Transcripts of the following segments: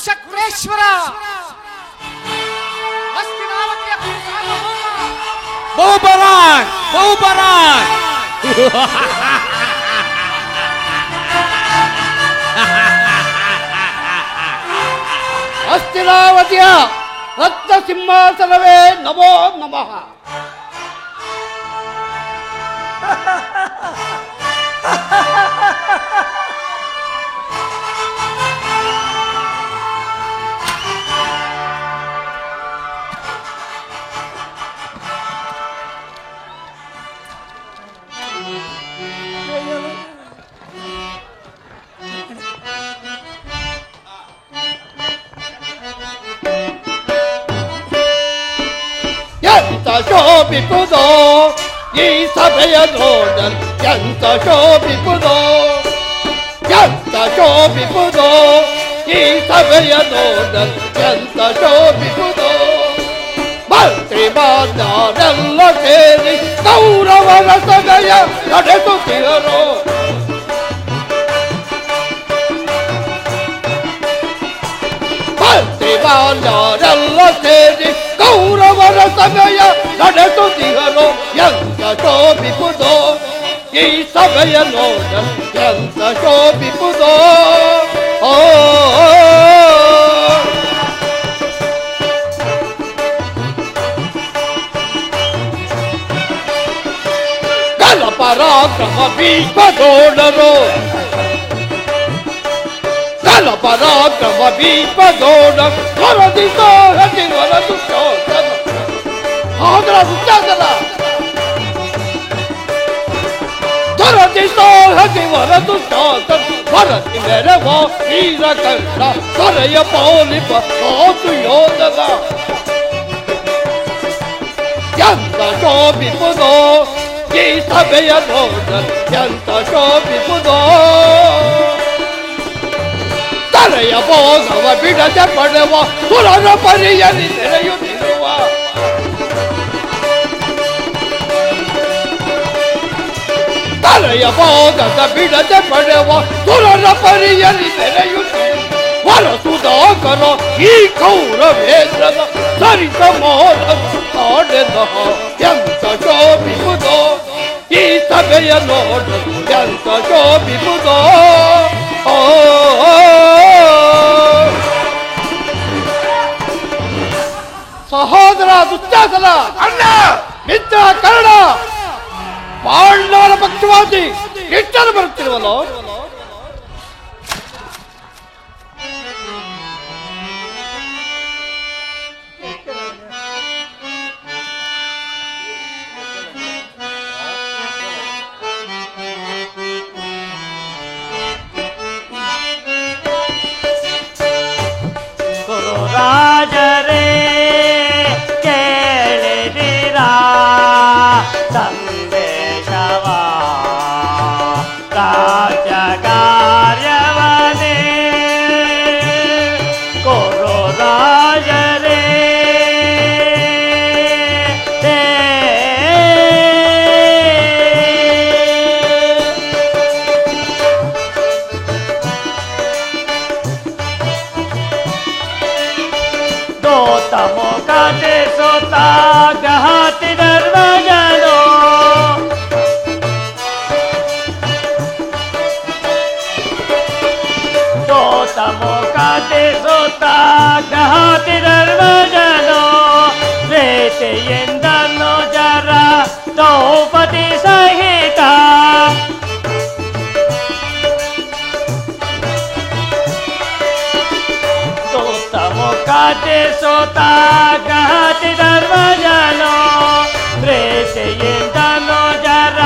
ಗುರುಶಕ್ರೇಶ್ವರ ಬಹುಬರಾಕ್ ಬಹುಬರಾಕ್ ಹಸ್ತಿನಾವತಿಯ ರತ್ನ ಸಿಂಹಾಸನವೇ ನಮೋ ನಮಃ. ಎಂತ ಶೋಭಿಪುದೋ ಈ ಸಭೆಯ ನೋಡಲ್, ಎಂತ ಶೋಭಿಪುದೋ, ಎಂತ ಶೋಭಿಪುದೋ ಈ ಸಭೆಯ ನೋಡಲ್, ಎಂತ ಶೋಭಿಪುದೋ. ಮಂತ್ರಿ ಮಾನ್ಯರೆಲ್ಲ ಸೇರಿ ಕೌರವರ ಸಭೆಯ ನಡೆಸುತ್ತಿರರು. ಮಂತ್ರಿ ಮಾನ್ಯರೆಲ್ಲ ಸೇರಿ ಕೌರವರ ಸಭೆಯ ನಡೆಸುತ್ತಿರಲು ಎಂತ ಶೋಭಿಪುದೋ ಈ ಸಭೆಯ ನೋಡಲು, ಎಂತ ಶೋಭಿಪುದೋ. ಓ ಗಲಪರಾಕ್ರಮ ಭೀಷ್ಮಗೌಡರು, ಗಲಪರಾಕ್ರಮ ಭೀಷ್ಮಗೌಡರು ಹೊರದಿಸೋ ಹಸಿವರದು ಶೋಧನ ಆದ್ರ ದುಶ್ಯಾಸನ ಹೊರದಿಸೋ ಹಸಿವರದು ಶೋಧನ ಹೊರತಿ ಮೆರವ ವೀರ ಕಂಡ ತೊರೆಯ ಪೌಲಿಪ ಸೋತು ಯೋಧನ. ಎಂತ ಶೋಭಿಪುದೋ ಈ ಸಭೆಯ ನೋಡಲ್, ಎಂತ ಶೋಭಿಪುದೋ. ತಲೆಯ ಭೋಗವ ಬಿಡದೆ ಪಡೆವ ಸುರರ ಪರಿಯಲಿ ತೆರೆಯುತ್ತಿರುವ ತಲೆಯ ಭೋಗದ ಬಿಡದೆ ಪಡೆವ ಸುರರ ಪರಿಯಲಿ ತೆರೆಯುತ್ತಿರುವ ವರಸುದಾಕರ ಈ ಕೌರವೇಂದ್ರನ ಸರಿತ ಮೋದ ಕಾಡೆದ. ಎಂತ ಶೋಭಿಪುದೋ ಈ ಸಭೆಯ ನೋಡಲು, ಎಂತ ಶೋಭಿಪುದೋ. ಓ ಸಹೋದರ ದುಶ್ಯಾಸನ, ಅಣ್ಣ ಮಿತ್ರ ಕರ್ಣ, ಪಾಂಡವರ ಪಕ್ಷವಾದಿ ಇಷ್ಟನ್ನು ಬರುತ್ತಿರುವಲ್ಲೋ. ರಾಜರೇ ಕೇಳಿದಿರಾ ಸಂದೇಶವ, ರಾಜ್ಯ ಕಾರ್ಯವನೇ ಕೊರೋ ರಾಜರೇ. ಮುಖತೆ ಸೋತ ಗಹತಿ ಧರ್ಮಜನೋ, ಸೋತ ಮುಖತೆ ಸೋತ ಗಹತಿ ಧರ್ಮಜನೋ. ಪ್ರೀತಿಯಿಂದನು ಜರ ದ್ರೌಪದಿ ಸಹಿತ, ಮುಖತೆ ಸೋತ ಗಹತಿ ಧರ್ಮಜನೋ. ಪ್ರೀತಿಯಿಂದನು ಜರ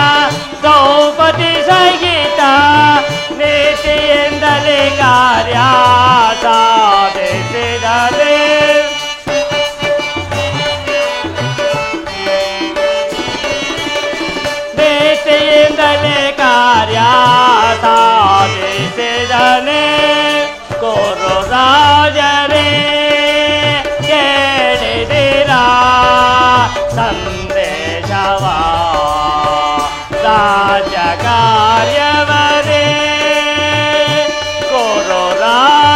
ದ್ರೌಪದಿ ಸಹಿತ, ನೀತಿಯಿಂದಲೇ ಕಾರ್ಯ ಸಾಧಿಸಿದರೆ. ನೀತಿಯಿಂದಲೇ ಕಾರ್ಯ ಸಾಧಿಸಿದನೆ ಕೊರೋ ರಾಜರೇ ಕೇಳಿದಿರಾ ಸಂದೇಶವ, ರಾಜ ಕಾರ್ಯವರೇ ಕೊರೋ ರಾಜ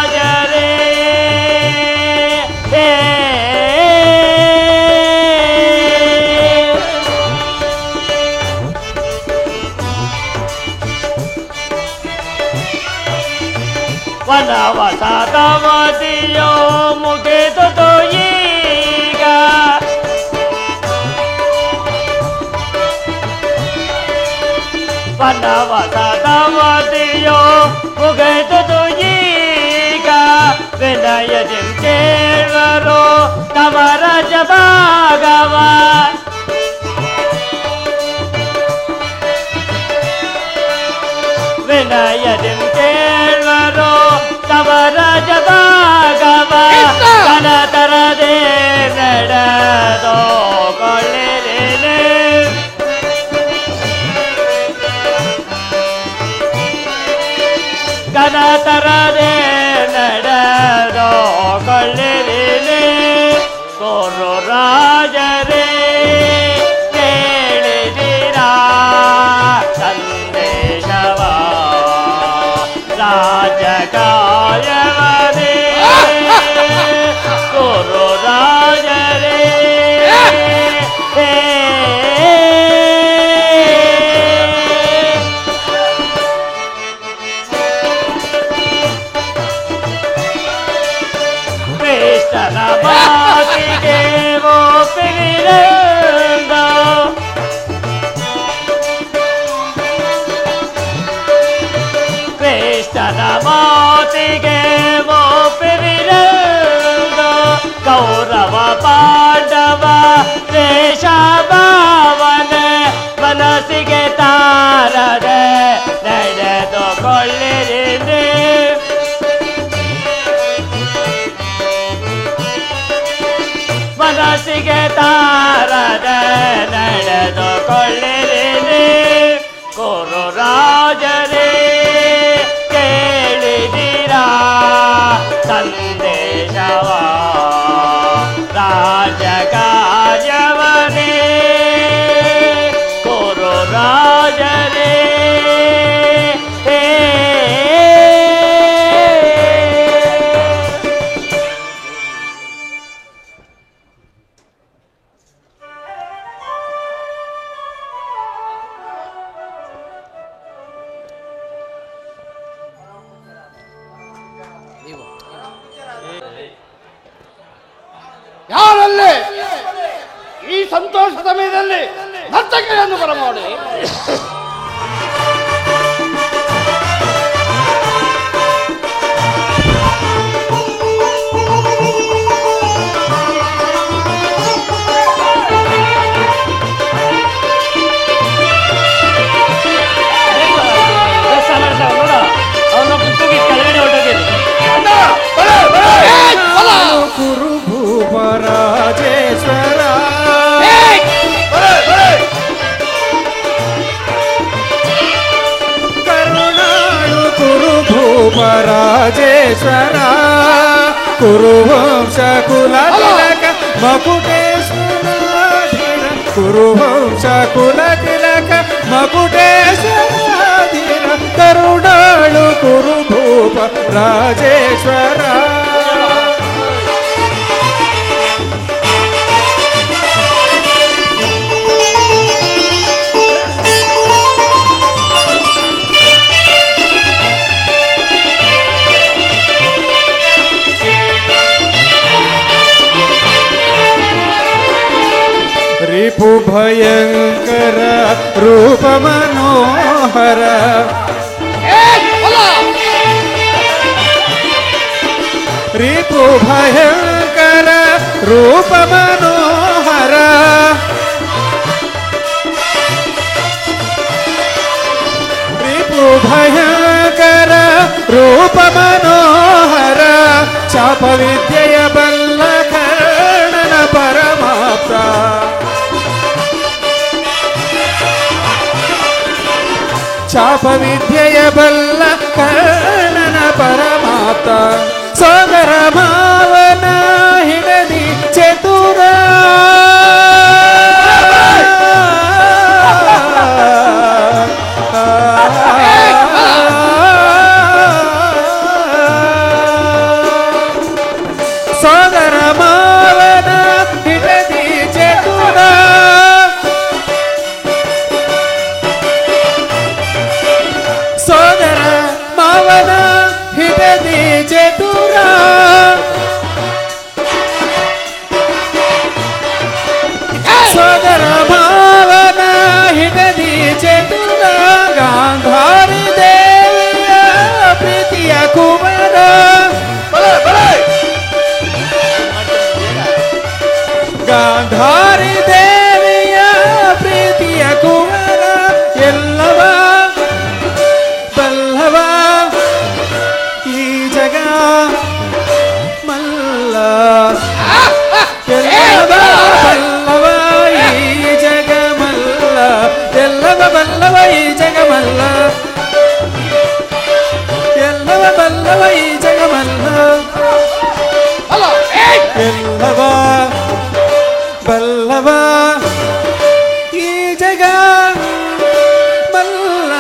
ವನವಾಸದವಧಿಯೋ ಮುಗಿದುದು ಈಗ ವನವಾಸದವಧಿಯೋ ಮುಗಿದುದು ಈಗ ವಿನಯದಿ ಕೇಳುವರು ತಮ ರಾಜಭಾಗವ ವಿನಯದಿ ಕೇಳುವರು ತಮ ರಾಜಭಾಗವ ಕನತರದೆ ನಡೆದೋ ಕೊಳ್ಳಿರೇನೆ ಕನತರದೆ ನಡೆದೋ ಕೊಳ್ಳಿರೇನೆ ಕೋರು ರಾಜರೇ ಕೇಳಿದಿರಾ ಸಂದೇಶವ ರಾಜಕಾಯವನೇ ಕೋರು ರಾಜರೇ ಕೃಷ್ಣನ ಮಾತಿಗೆ ಒಪ್ಪಿರಲಿಲ್ಲ ಕೃಷ್ಣನ ಮಾತಿಗೆ ಒಪ್ಪಿರಲಿಲ್ಲ ಕೌರವ ಪಾಂಡವ ದೇಶ ಭಾವನೆ ಮನಸ್ಸಿಗೆ ತಾರದೆ ನಡೆದುಕೊಳ್ಳಿರಿ ಮನಸ್ಸಿಗೆ ತಾರದ ನಡೆದುಕೊಳ್ಳಿರಿ ಕೋರು ರಾಜರೇ ಕೇಳಿದಿರಾ ಸಂದೇಶವ ರಾಜಕಾರ್ಯವನೇ ಕೋರು ರಾಜರೇ ಯಾರಲ್ಲಿ ಈ ಸಂತೋಷ ಸಮಯದಲ್ಲಿ ನರ್ತಕಿಯನ್ನು ಬರಮಾಡಿ ಅವನ ಪುಸ್ತಕ ಕೆಳಗಡೆ ಹೊರಟೋಗಿದೆ ರಾಜೇಶ್ವರ ಕರುಣಾಳು ಕುರು ಭೂಪರಾಜೇಶ್ವರ ಕುರುವಂಶ ಕುಲ ತಿಲಕ ಮಕುಟೇಶ್ವರ ಕುರುವಂಶ ಕುಲ ತಿಲಕ ಮಕುಟೇಶ್ವರ ಕರುಣಾಳು ಕುರು ಭೂಪ ರಾಜೇಶ್ವರ रिपु भयंकर रूप मनोहर रिपु भयंकर रूप मनोहर रिपु भयंकर रूप मनोहर चाप विद्येय बल्ल कर्णन परमाप्त चाप विद्येय बल्ल कर्णन परमाप्त सोदर मावन हिडदी चतुर सोदर मावन हिडदी चतुर सोदर ಮಲ್ಲ ಎಲ್ಲವ ಬಲ್ಲವ ಈ ಜಗಮಲ್ಲ ಎಲ್ಲವ ಬಲ್ಲವ ಈ ಜಗಮಲ್ಲ ಎಲ್ಲವ ಬಲ್ಲವ ಈ ಜಗಮಲ್ಲ ಎಲ್ಲವ ಬಲ್ಲವ ಈ ಜಗ ಮಲ್ಲ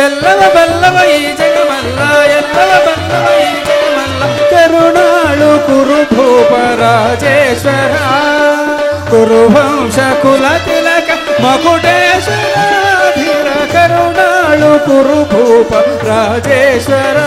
ಎಲ್ಲವ ಬಲ್ಲವ ಈ ಜಗಮಲ್ಲ ಎಲ್ಲವ ಬಲ್ಲವ ಈ ಜಗಮಲ್ಲ ಕರುಣಾಳು ಕುರುಭೂಪ ರಾಜೇಶ್ವರ ಕುರುವಂಶ ಕುಲ ತಿಲಕ ಮಕುಟೇಶ್ವರ ಧೀರ ಕರುಣಾಳು ಕುರುಭೂಪ ರಾಜೇಶ್ವರ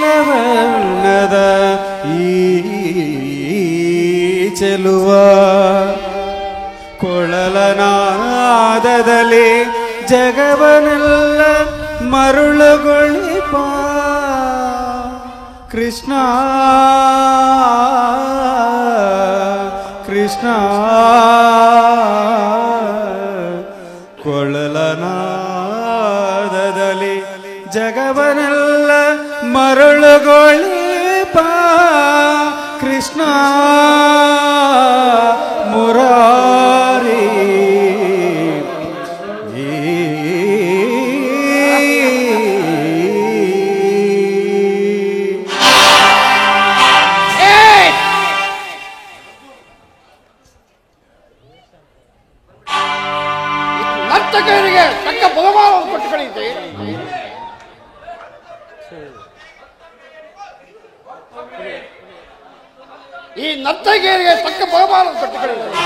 ನೀಲವರ್ಣದ ಈ ಚೆಲುವ ಕೊಳಲನಾದದಲ್ಲಿ ಜಗವನೆಲ್ಲ ಮರುಳುಗೊಳಿಪ ಕೃಷ್ಣ ಕೃಷ್ಣ ಕೊಳಲನಾದದಲ್ಲಿ ಜಗವನೆಲ್ಲ ಮರುಳುಗೊಳಿಪ ಕೃಷ್ಣ ಮುರಾರಿ ನರ್ತಕರಿಗೆ ತಕ್ಕ ಬಹುಮಾನವನ್ನು ಕೊಟ್ಟು ಕಳೆಯುತ್ತೆ. ಈ ನರ್ತಕಿಯರಿಗೆ ತಕ್ಕ ಬಹುಮಾನವನ್ನು ಕೊಟ್ಟು ಕಳೆಯುತ್ತೆ.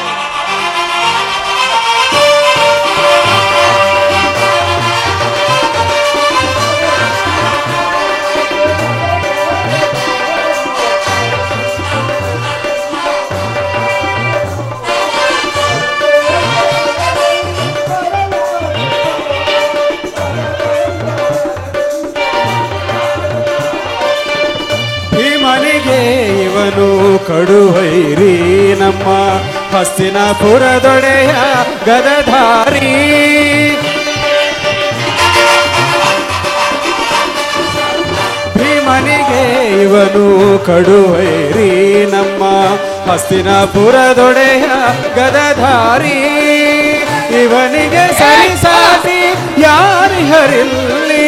ಭೀಮನಿಗೆ ಇವನು ಕಡುವೈರಿ ನಮ್ಮ ಹಸ್ತಿನಾಪುರದೊಡೆಯ ಗದಧಾರಿ ಭೀಮನಿಗೆ ಇವನು ಕಡುವೈರಿ ನಮ್ಮ ಹಸ್ತಿನಾಪುರದೊಡೆಯ ಗದಧಾರಿ ಇವನಿಗೆ ಸರಿಸಾಟಿ ಯಾರಿಹರಿಲ್ಲಿ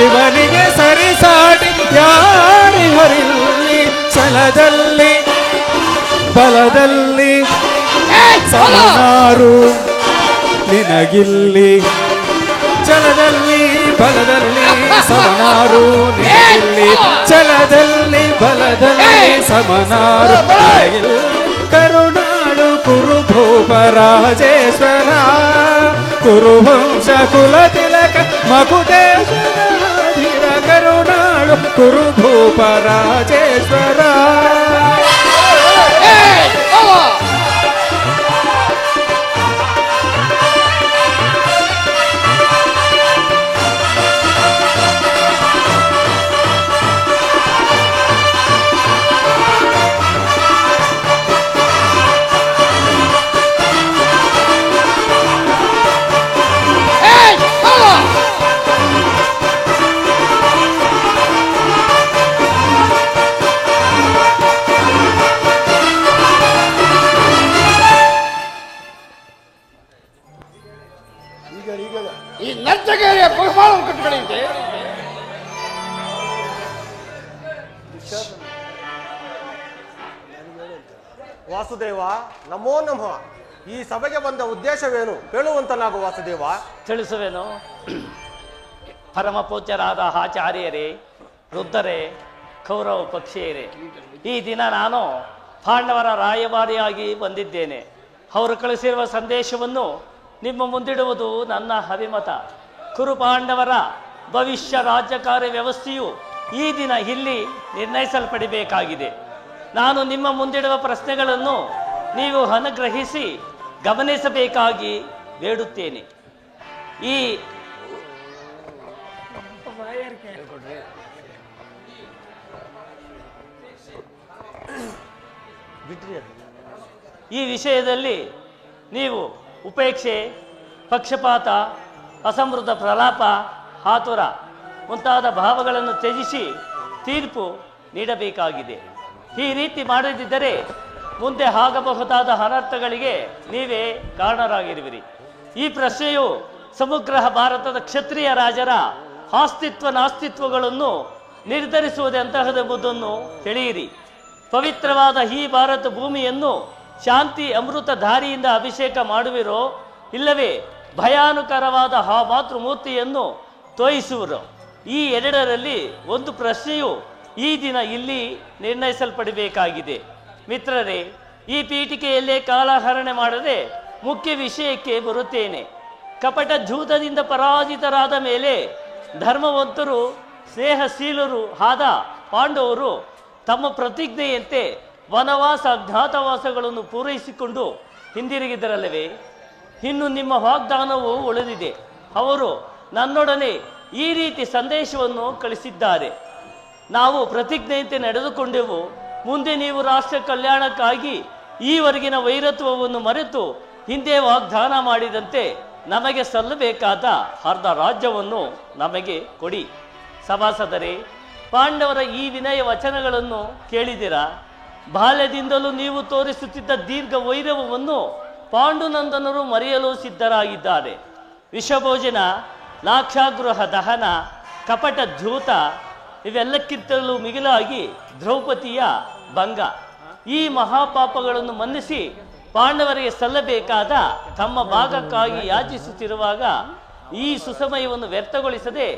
ಇವನಿಗೆ ಸರಿಸಾಟಿ ಯಾರಿಹರಿಲ್ಲಿ ಛಲದಲ್ಲಿ ಬಲದಲ್ಲಿ ಸಮನಾರು ನಿನಗಿಲ್ಲಿ ಛಲದಲ್ಲಿ ಬಲದಲ್ಲಿ ಸಮನಾರು ನಿನಗಿಲ್ಲಿ ಛಲದಲ್ಲಿ ಬಲದಲ್ಲಿ ಸಮನಾರು ನಿನಗಿಲ್ಲಿ ಕರುಣಾಳು ಕುರುಭೂಪ ರಾಜೇಶ್ವರ ಕುರುವಂಶ ಕುಲ ತಿಲಕ ಮಕುಟೇಶ್ವರ ಕರುಣಾಳು ಕುರು ಭೂಪ ರಾಜೇಶ್ವರ. ಈ ನರ್ತಕಿಯರಿಗೆ ಬಹುಮಾನ ಕಟ್ಟುಗಳಿಂತೆ ವಾಸುದೇವ ನಮೋ ನಮಃ. ಈ ಸಭೆಗೆ ಬಂದ ಉದ್ದೇಶವೇನು ಹೇಳುವಂತನಾಗು ವಾಸುದೇವ. ತಿಳಿಸುವೆನು. ಪರಮ ಪೂಜ್ಯರಾದ ಆಚಾರ್ಯರೇ, ವೃದ್ಧರೇ, ಕೌರವ ಪಕ್ಷಿಯರೇ, ಈ ದಿನ ನಾನು ಪಾಂಡವರ ರಾಯಭಾರಿಯಾಗಿ ಬಂದಿದ್ದೇನೆ. ಅವರು ಕಳಿಸಿರುವ ಸಂದೇಶವನ್ನು ನಿಮ್ಮ ಮುಂದಿಡುವುದು ನನ್ನ ಅಭಿಮತ. ಕುರುಪಾಂಡವರ ಭವಿಷ್ಯ ರಾಜ್ಯಕಾರ್ಯ ವ್ಯವಸ್ಥೆಯು ಈ ದಿನ ಇಲ್ಲಿ ನಿರ್ಣಯಿಸಲ್ಪಡಬೇಕಾಗಿದೆ. ನಾನು ನಿಮ್ಮ ಮುಂದಿಡುವ ಪ್ರಶ್ನೆಗಳನ್ನು ನೀವು ಅನುಗ್ರಹಿಸಿ ಗಮನಿಸಬೇಕಾಗಿ ಬೇಡುತ್ತೇನೆ. ಈ ವಿಷಯದಲ್ಲಿ ನೀವು ಉಪೇಕ್ಷೆ, ಪಕ್ಷಪಾತ, ಅಸಮೃದ್ಧ ಪ್ರಲಾಪ, ಆತುರ ಮುಂತಾದ ಭಾವಗಳನ್ನು ತ್ಯಜಿಸಿ ತೀರ್ಪು ನೀಡಬೇಕಾಗಿದೆ. ಈ ರೀತಿ ಮಾಡದಿದ್ದರೆ ಮುಂದೆ ಆಗಬಹುದಾದ ಅನರ್ಥಗಳಿಗೆ ನೀವೇ ಕಾರಣರಾಗಿರುವಿರಿ. ಈ ಪ್ರಶ್ನೆಯು ಸಮಗ್ರ ಭಾರತದ ಕ್ಷತ್ರಿಯ ರಾಜರ ಆಸ್ತಿತ್ವ ನಾಸ್ತಿತ್ವಗಳನ್ನು ನಿರ್ಧರಿಸುವುದೆಂತಹದೆಂಬುದನ್ನು ತಿಳಿಯಿರಿ. ಪವಿತ್ರವಾದ ಈ ಭಾರತ ಭೂಮಿಯನ್ನು ಶಾಂತಿ ಅಮೃತ ದಾರಿಯಿಂದ ಅಭಿಷೇಕ ಮಾಡುವಿರೋ, ಇಲ್ಲವೇ ಭಯಾನಕರವಾದ ಆ ಮಾತೃಮೂರ್ತಿಯನ್ನು ತೋಯಿಸುವರು? ಈ ಎರಡರಲ್ಲಿ ಒಂದು ಪ್ರಶ್ನೆಯು ಈ ದಿನ ಇಲ್ಲಿ ನಿರ್ಣಯಿಸಲ್ಪಡಬೇಕಾಗಿದೆ. ಮಿತ್ರರೇ, ಈ ಪೀಠಿಕೆಯಲ್ಲೇ ಕಾಲಹರಣೆ ಮಾಡದೆ ಮುಖ್ಯ ವಿಷಯಕ್ಕೆ ಬರುತ್ತೇನೆ. ಕಪಟ ಜೂತದಿಂದ ಪರಾಜಿತರಾದ ಮೇಲೆ ಧರ್ಮವಂತರು, ಸ್ನೇಹಶೀಲರು ಆದ ಪಾಂಡವರು ತಮ್ಮ ಪ್ರತಿಜ್ಞೆಯಂತೆ ವನವಾಸ, ಅಜ್ಞಾತವಾಸಗಳನ್ನು ಪೂರೈಸಿಕೊಂಡು ಹಿಂದಿರುಗಿದರಲ್ಲವೇ? ಇನ್ನು ನಿಮ್ಮ ವಾಗ್ದಾನವು ಉಳಿದಿದೆ. ಅವರು ನನ್ನೊಡನೆ ಈ ರೀತಿ ಸಂದೇಶವನ್ನು ಕಳಿಸಿದ್ದಾರೆ. ನಾವು ಪ್ರತಿಜ್ಞೆಯಂತೆ ನಡೆದುಕೊಂಡೆವು. ಮುಂದೆ ನೀವು ರಾಷ್ಟ್ರ ಕಲ್ಯಾಣಕ್ಕಾಗಿ ಈವರೆಗಿನ ವೈರತ್ವವನ್ನು ಮರೆತು ಹಿಂದೆ ವಾಗ್ದಾನ ಮಾಡಿದಂತೆ ನಮಗೆ ಸಲ್ಲಬೇಕಾದ ಅರ್ಧ ರಾಜ್ಯವನ್ನು ನಮಗೆ ಕೊಡಿ. ಸಭಾಸದರೇ, ಪಾಂಡವರ ಈ ವಿನಯ ವಚನಗಳನ್ನು ಕೇಳಿದಿರಾ? ಬಾಲ್ಯದಿಂದಲೂ ನೀವು ತೋರಿಸುತ್ತಿದ್ದ ದೀರ್ಘ ವೈರವವನ್ನು ಪಾಂಡುನಂದನರು ಮರೆಯಲು ಸಿದ್ಧರಾಗಿದ್ದಾರೆ. ವಿಷಭೋಜನ, ಲಾಕ್ಷಾಗೃಹ ದಹನ, ಕಪಟ ಧೂತ ಇವೆಲ್ಲಕ್ಕಿಂತಲೂ ಮಿಗಿಲಾಗಿ ದ್ರೌಪದಿಯ ಭಂಗ, ಈ ಮಹಾಪಾಪಗಳನ್ನು ಮನ್ನಿಸಿ ಪಾಂಡವರಿಗೆ ಸಲ್ಲಬೇಕಾದ ತಮ್ಮ ಭಾಗಕ್ಕಾಗಿ ಯಾಚಿಸುತ್ತಿರುವಾಗ ಈ ಸುಸಮಯವನ್ನು ವ್ಯರ್ಥಗೊಳಿಸದೆ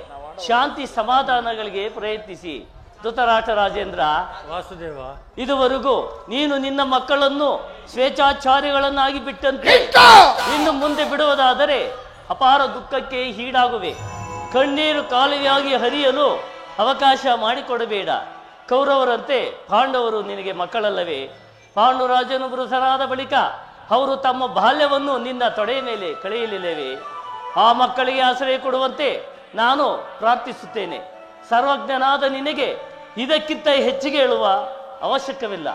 ಶಾಂತಿ ಸಮಾಧಾನಗಳಿಗೆ ಪ್ರಯತ್ನಿಸಿ. ಧೃತರಾಷ್ಟ್ರ ರಾಜೇಂದ್ರ, ವಾಸುದೇವ, ಇದುವರೆಗೂ ನೀನು ನಿನ್ನ ಮಕ್ಕಳನ್ನು ಸ್ವೇಚ್ಛಾಚಾರಿಗಳನ್ನಾಗಿ ಬಿಟ್ಟಂತೆ ಇನ್ನು ಮುಂದೆ ಬಿಡುವುದಾದರೆ ಅಪಾರ ದುಃಖಕ್ಕೆ ಈಡಾಗುವೆ. ಕಣ್ಣೀರು ಕಾಲುವೆಯಾಗಿ ಹರಿಯಲು ಅವಕಾಶ ಮಾಡಿಕೊಡಬೇಡ. ಕೌರವರಂತೆ ಪಾಂಡವರು ನಿನಗೆ ಮಕ್ಕಳಲ್ಲವೇ? ಪಾಂಡುರಾಜನು ವೃದ್ಧರಾದ ಬಳಿಕ ಅವರು ತಮ್ಮ ಬಾಲ್ಯವನ್ನು ನಿನ್ನ ತೊಡೆಯ ಮೇಲೆ ಕಳೆಯಲಿಲ್ಲವೇ? ಆ ಮಕ್ಕಳಿಗೆ ಆಶ್ರಯ ಕೊಡುವಂತೆ ನಾನು ಪ್ರಾರ್ಥಿಸುತ್ತೇನೆ. ಸರ್ವಜ್ಞನಾದ ನಿನಗೆ ಇದಕ್ಕಿಂತ ಹೆಚ್ಚಿಗೆ ಹೇಳುವ ಅವಶ್ಯಕವಿಲ್ಲ.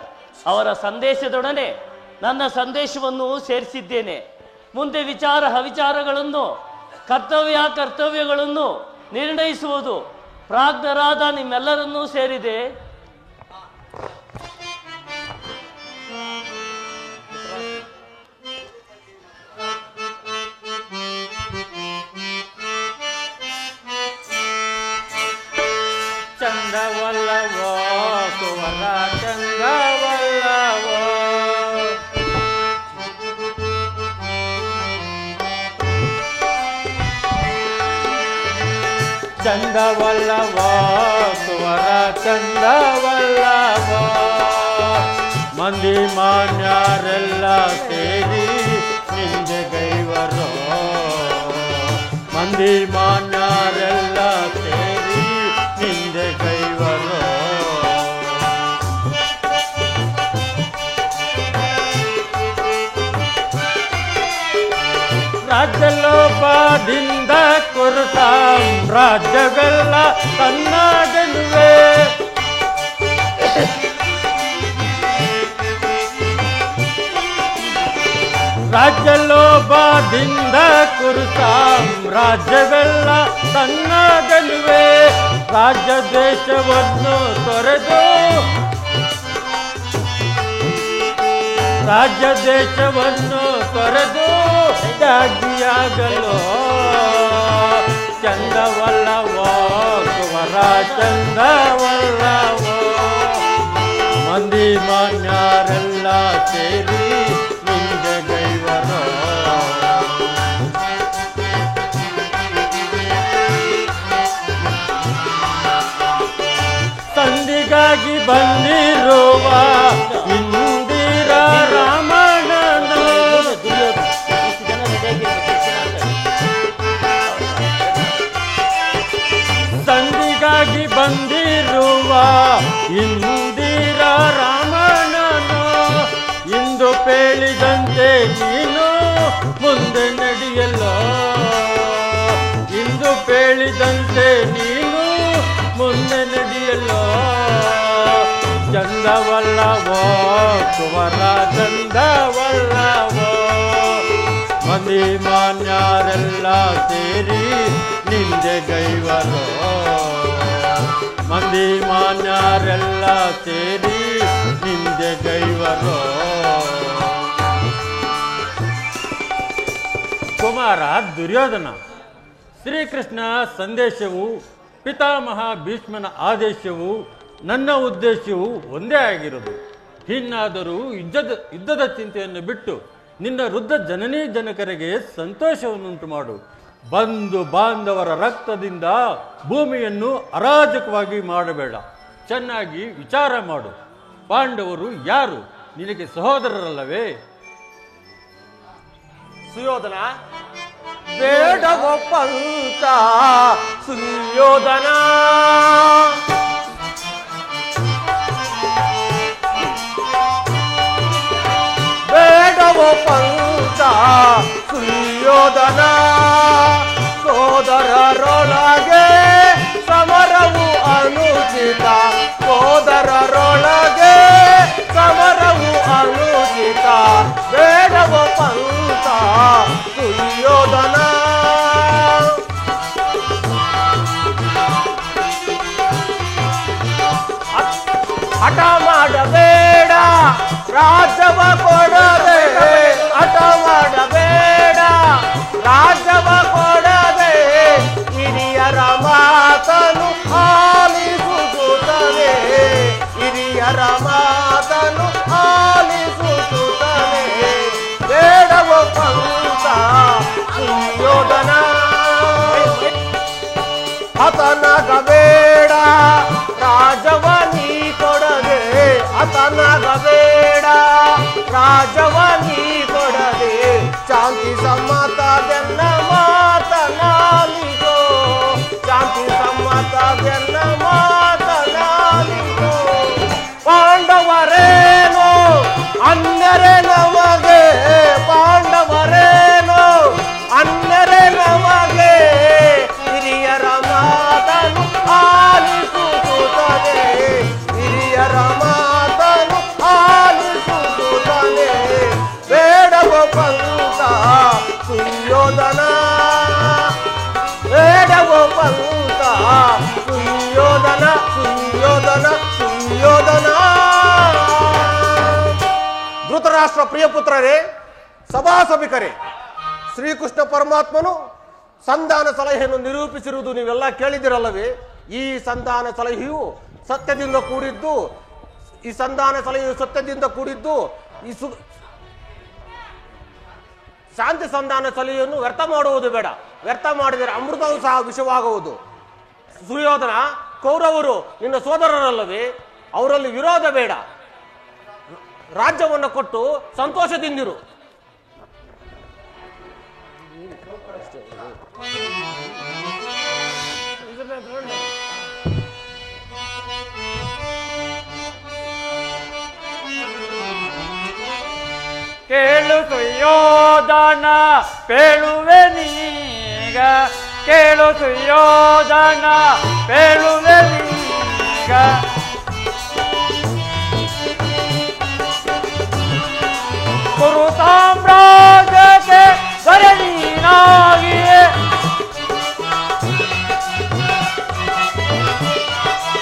ಅವರ ಸಂದೇಶದೊಡನೆ ನನ್ನ ಸಂದೇಶವನ್ನು ಸೇರಿಸಿದ್ದೇನೆ. ಮುಂದೆ ವಿಚಾರ ಅವಿಚಾರಗಳನ್ನು, ಕರ್ತವ್ಯಗಳನ್ನು ನಿರ್ಣಯಿಸುವುದು ಪ್ರಾಜ್ಞರಾದ ನಿಮ್ಮೆಲ್ಲರನ್ನೂ ಸೇರಿದೆ. ಚಂದವಲ್ಲವೋ ಸುವರ ಚಂದವಲ್ಲವೋ, ಚಂದವಲ್ಲವೋ ಸುವರ ಚಂದವಲ್ಲವೋ, ಮಂದಿ ಮಾನ್ಯರೆಲ್ಲ ಸೇರಿ ನಿಂದೆ ಗೈವರೋ. ಮಂದಿ ಮಾನ್ಯರೆಲ್ಲ ಸೇರಿ ನಿಂದೆ ಕೈವರು ರಾಜ್ಯಲೋಪದಿಂದ ಕುರುತ ರಾಜ್ಯವೆಲ್ಲ ತನ್ನ ಗೆಲುವೆ ರಾಜ್ಯಲೋಪದಿಂದ ಕುರುತ ರಾಜ್ಯವೆಲ್ಲ ತನ್ನ ಗೆಲುವೆ ರಾಜ್ಯ ದೇಶವನ್ನು ತೊರೆದು ರಾಜ್ಯ ದೇಶವನ್ನು ತೊರೆದು ಜಾಗಿಯಾಗಲು ಚಂದವಲ್ಲವೋ ಕುವರ ಚಂದವಲ್ಲವೋ ಮಂದಿ ಮಾನ್ಯರೆಲ್ಲ ಸೇರಿ ನಿಂದೆ ಗೈವರು ಸಂಧಿಗಾಗಿ ಬಂದಿರುವ ಇಂದಿರಾ ರಾಮಣ್ಣನ ಸಂಧಿಗಾಗಿ ಬಂದಿರುವ ಇಂದಿರಾ ರಾಮಣ್ಣನ ಇಂದು ಪೇಳಿದಂತೆ ನೀನು ಮುಂದೆ ನಡೆಯಲು ಇಂದು ಪೇಳಿದಂತೆ ನೀನು ಮುಂದೆ ನಡೆಯಲು ಚಂದವಲ್ಲವೋ ಕುವರ ಚಂದವಲ್ಲವೋ ಮಂದಿ ಮಾನ್ಯರೆಲ್ಲ ಸೇರಿ ನಿಂದೆ ಗೈವರು ಮಂದಿ ಮಾನ್ಯರೆಲ್ಲ ಸೇರಿ ನಿಂದೆ ಗೈವರು ಕುಮಾರ ದುರ್ಯೋಧನ ಶ್ರೀಕೃಷ್ಣ ಸಂದೇಶವು ಪಿತಾಮಹ ಭೀಷ್ಮನ ಆದೇಶವು ನನ್ನ ಉದ್ದೇಶವು ಒಂದೇ ಆಗಿರುವುದು. ಇನ್ನಾದರೂ ಯುದ್ಧದ ಚಿಂತೆಯನ್ನು ಬಿಟ್ಟು ನಿನ್ನ ವೃದ್ಧ ಜನನೀ ಜನಕರಿಗೆ ಸಂತೋಷವನ್ನುಂಟು ಮಾಡು. ಬಂಧು ಬಾಂಧವರ ರಕ್ತದಿಂದ ಭೂಮಿಯನ್ನು ಅರಾಜಕವಾಗಿ ಮಾಡಬೇಡ. ಚೆನ್ನಾಗಿ ವಿಚಾರ ಮಾಡು. ಪಾಂಡವರು ಯಾರು? ನಿನಗೆ ಸಹೋದರರಲ್ಲವೇ? ಸುಯೋಧನ ಬೇಡವೋ ಪಂತ ಸುಯೋಧನ ಬೇಡವೋ ಪಂತ ಸುಯೋಧನ ಸೋದರರೊಳಗೆ ಸಮರವು ಅನುಚಿತ ಸೋದರರೊಳಗೆ ಸಮರವು ಅನುಚಿತ ಬೇಡವೋ ಪಂತ ಸುಯೋಧನ ಹಠ ಮಾಡಬೇಡ ರಾಜ್ಯವ ಕೊಡದೆ ಹಠ ಮಾಡಬೇಡ ರಾಜ್ಯವ ಕೊಡದೆ ಹಿರಿಯರ ಮಾತನು ಆಲಿಸುತ್ತನೆ ಹಿರಿಯರ ಮಾತನು ಆಲಿಸುತ್ತನೆ ಬೇಡವೋ ಪಂತ ಸುಯೋಧನ ಹತನಾಗಬೇಡ ರಾಜವ ನೀ ಕೊಡದೆ ಹತನಾಗಬೇಡ ರಾಜವ ನೀ ಕೊಡದೆ ಶಾಂತಿ ಸಮ್ಮತವೆನ್ನ ಮಾತನಾಲಿಗೋ ಶಾಂತಿ ಸಮ್ಮತವೆನ್ನ ಮಾತನಾಲಿಗೋ ಪಾಂಡವರೇನೋ ಅನ್ಯರೇ ನಮಗೆ ಪಾಂಡವರೇನೋ ಅನ್ಯರೇ ನಮಗೆ ಹಿರಿಯರ ಮಾತನು ಆಲಿಸುತ್ತದೆ ಹಿರಿಯರ ಮಾತನು ಆಲಿಸುತ್ತದೆ ಬೇಡವೋ ಪಂತ ಸುಯೋಧನ ಬೇಡವೋ ಪಂತ ಸುಯೋಧನ ಸುಯೋಧನ ಸುಯೋಧನ ಧೃತರಾಷ್ಟ್ರ ಪ್ರಿಯಪುತ್ರರೇ ಸಭಾಸಭಿಕರೇ ಶ್ರೀಕೃಷ್ಣ ಪರಮಾತ್ಮನು ಸಂಧಾನ ಸಲಹೆಯನ್ನು ನಿರೂಪಿಸಿರುವುದು ನೀವೆಲ್ಲ ಕೇಳಿದಿರಲ್ಲವೇ? ಈ ಸಂಧಾನ ಸಲಹೆಯು ಸತ್ಯದಿಂದ ಕೂಡಿದ್ದು ಈ ಸಂಧಾನ ಸಲಹೆಯು ಸತ್ಯದಿಂದ ಕೂಡಿದ್ದು ಈ ಶಾಂತಿ ಸಂಧಾನ ಸಲಹೆಯನ್ನು ವ್ಯರ್ಥ ಮಾಡುವುದು ಬೇಡ. ವ್ಯರ್ಥ ಮಾಡಿದರೆ ಅಮೃತವು ಸಹ ವಿಷವಾಗುವುದು. ಸುಯೋಧನ ಕೌರವರು ನಿನ್ನ ಸೋದರರಲ್ಲವೇ? ಅವರಲ್ಲಿ ವಿರೋಧ ಬೇಡ. ರಾಜ್ಯವನ್ನು ಕೊಟ್ಟು ಸಂತೋಷದಿಂದಿರು. ಕೇಳು ಸುಯೋಧನ ಪೇಳುವೆ ನೀಗ, ಕೇಳು ಸುಯೋಧನ ಪೇಳುವೆ ನೀಗ. ಕುರು ಸಾಮ್ರಾಜ್ಯಕ್ಕೆ ದೊರೆ ನೀನಾಗಿಯೇ,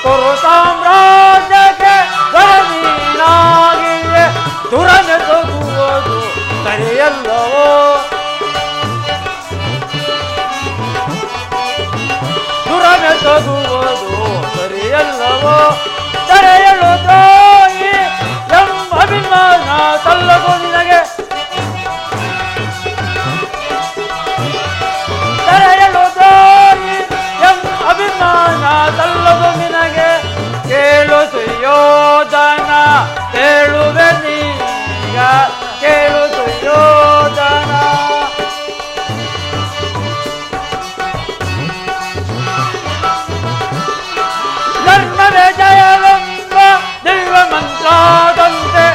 ಕುರು ಸಾಮ್ರಾಜ್ಯಕ್ಕೆ ದೊರೆ ನೀನಾಗಿಯೇ. ದುರನೆ ತಗುವುದು ಸರಿಯಲ್ಲವೋ, ದುರನೆ ತಗುವುದು ಸರಿಯಲ್ಲವೋ. ದರೆಯಲು ದ್ರೋಹಿ ಎಂಬ ಅಭಿಮಾನ ಸಲ್ಲದು ನಿನಗೆ, ದರೆಯಲು ದ್ರೋಹಿ ಎಂಬ ಅಭಿಮಾನ ಸಲ್ಲದು ನಿನಗೆ. ಕೇಳು ಸುಯೋಧನ ಕೇಳುವೆ ನೀಗ, ಕೇಳು ಸುಯೋಧನ. ಧರ್ಮವೇ ಜಯವೆಂಬ ದಿವ್ಯ ಮಂತ್ರದಂತೆ,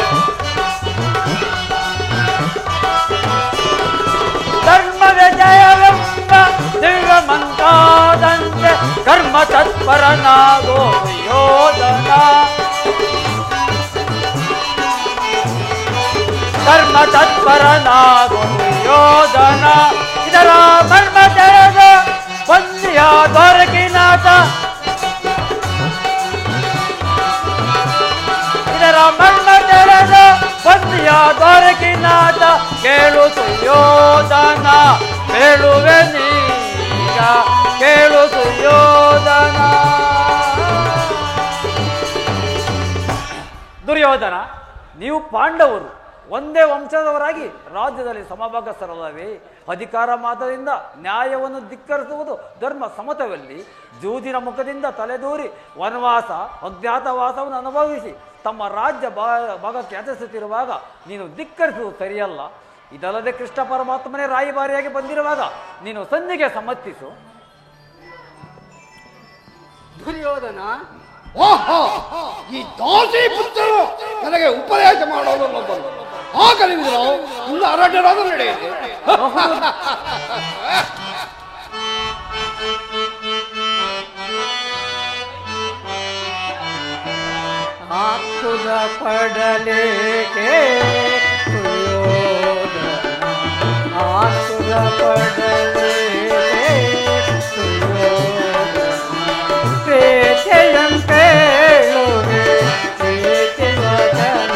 ಧರ್ಮವೇ ಜಯವೆಂಬ ದಿವ್ಯ ಮಂತ್ರದಂತೆ. ಕರ್ಮ ತತ್ಪರನಾಗೋ ಯೋಧನ, ಧರ್ಮ ತತ್ಪರನಾಗೋ ಯೋಧನ. ಇದರ ಮರ್ಮ ತೆರೆದ ಬಂದಿಯ ದ್ವಾರಕಿನಾಥ, ಇದರ ಮರ್ಮ ತೆರೆದ ಬಂದಿಯ ದ್ವಾರಕಿನಾಥ. ಕೇಳು ಸುಯೋಧನ ಕೇಳುವೆ ನೀಗ, ಕೇಳು ಸುಯೋಧನ. ದುರ್ಯೋಧನ, ನೀವು ಪಾಂಡವರು ಒಂದೇ ವಂಶದವರಾಗಿ ರಾಜ್ಯದಲ್ಲಿ ಸಮಭಾಗಸ್ಥರಲ್ಲವೇ? ಅಧಿಕಾರ ಮಾತ್ರದಿಂದ ನ್ಯಾಯವನ್ನು ಧಿಕ್ಕರಿಸುವುದು ಧರ್ಮ ಸಮತವಲ್ಲಿ. ಜೂಜಿನ ಮುಖದಿಂದ ತಲೆದೂರಿ ವನವಾಸ ಅಜ್ಞಾತವಾಸವನ್ನು ಅನುಭವಿಸಿ ತಮ್ಮ ರಾಜ್ಯ ಭಾಗಕ್ಕೆ ಯಾಚಿಸುತ್ತಿರುವಾಗ ನೀನು ಧಿಕ್ಕರಿಸುವುದು ಸರಿಯಲ್ಲ. ಇದಲ್ಲದೆ ಕೃಷ್ಣ ಪರಮಾತ್ಮನೇ ರಾಯಭಾರಿಯಾಗಿ ಬಂದಿರುವಾಗ ನೀನು ಸಂಧಿಗೆ ಸಮ್ಮತಿಸು. ದುರ್ಯೋಧನ, ಓಹೋ, ಈ ದಾಸಿ ಪುತ್ರರು ನನಗೆ ಉಪದೇಶ ಮಾಡೋದು ಬಂದು ಆಗಲಿದ್ರು ಇನ್ನು ಅರಣ್ಯರಾದ ನಡೆಯಿದೆ. ಆತುರ ಪಡಲೇಕೆ ಸುಯೋಧನ, ಆತುರ ಪಡಲೇಕೆ ಸುಯೋಧನ. ಪ್ರೇತೆಯಂ ಪೇಳುವೆ ಪ್ರೀತಿವದನ,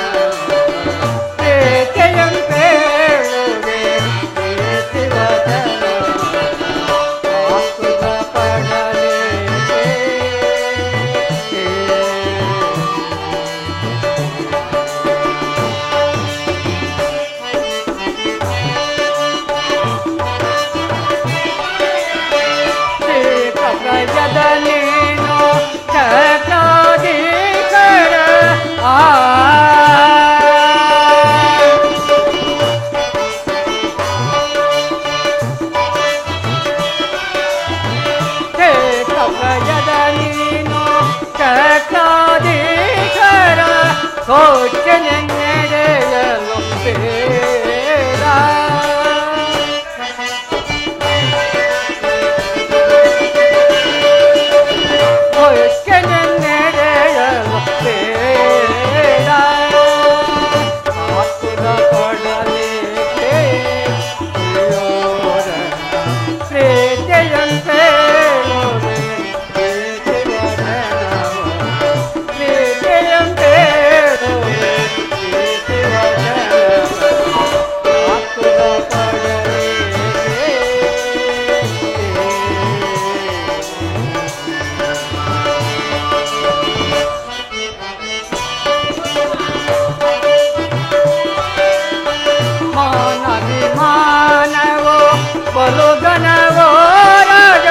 ಪ್ರೇತೆಯಂ ಪೇಳುವೆ ಪ್ರೀತಿವದನ. ಆತುರ ಪಡಲೇಕೆ ನೀನು ಜಗದೀಕರ ಕವಯದ ನೀನು ಜಗದೀಕರ ಕೋಚನೆಯಲು ಬೇಡ. ಬಲುಗನವೋ ರಾಜ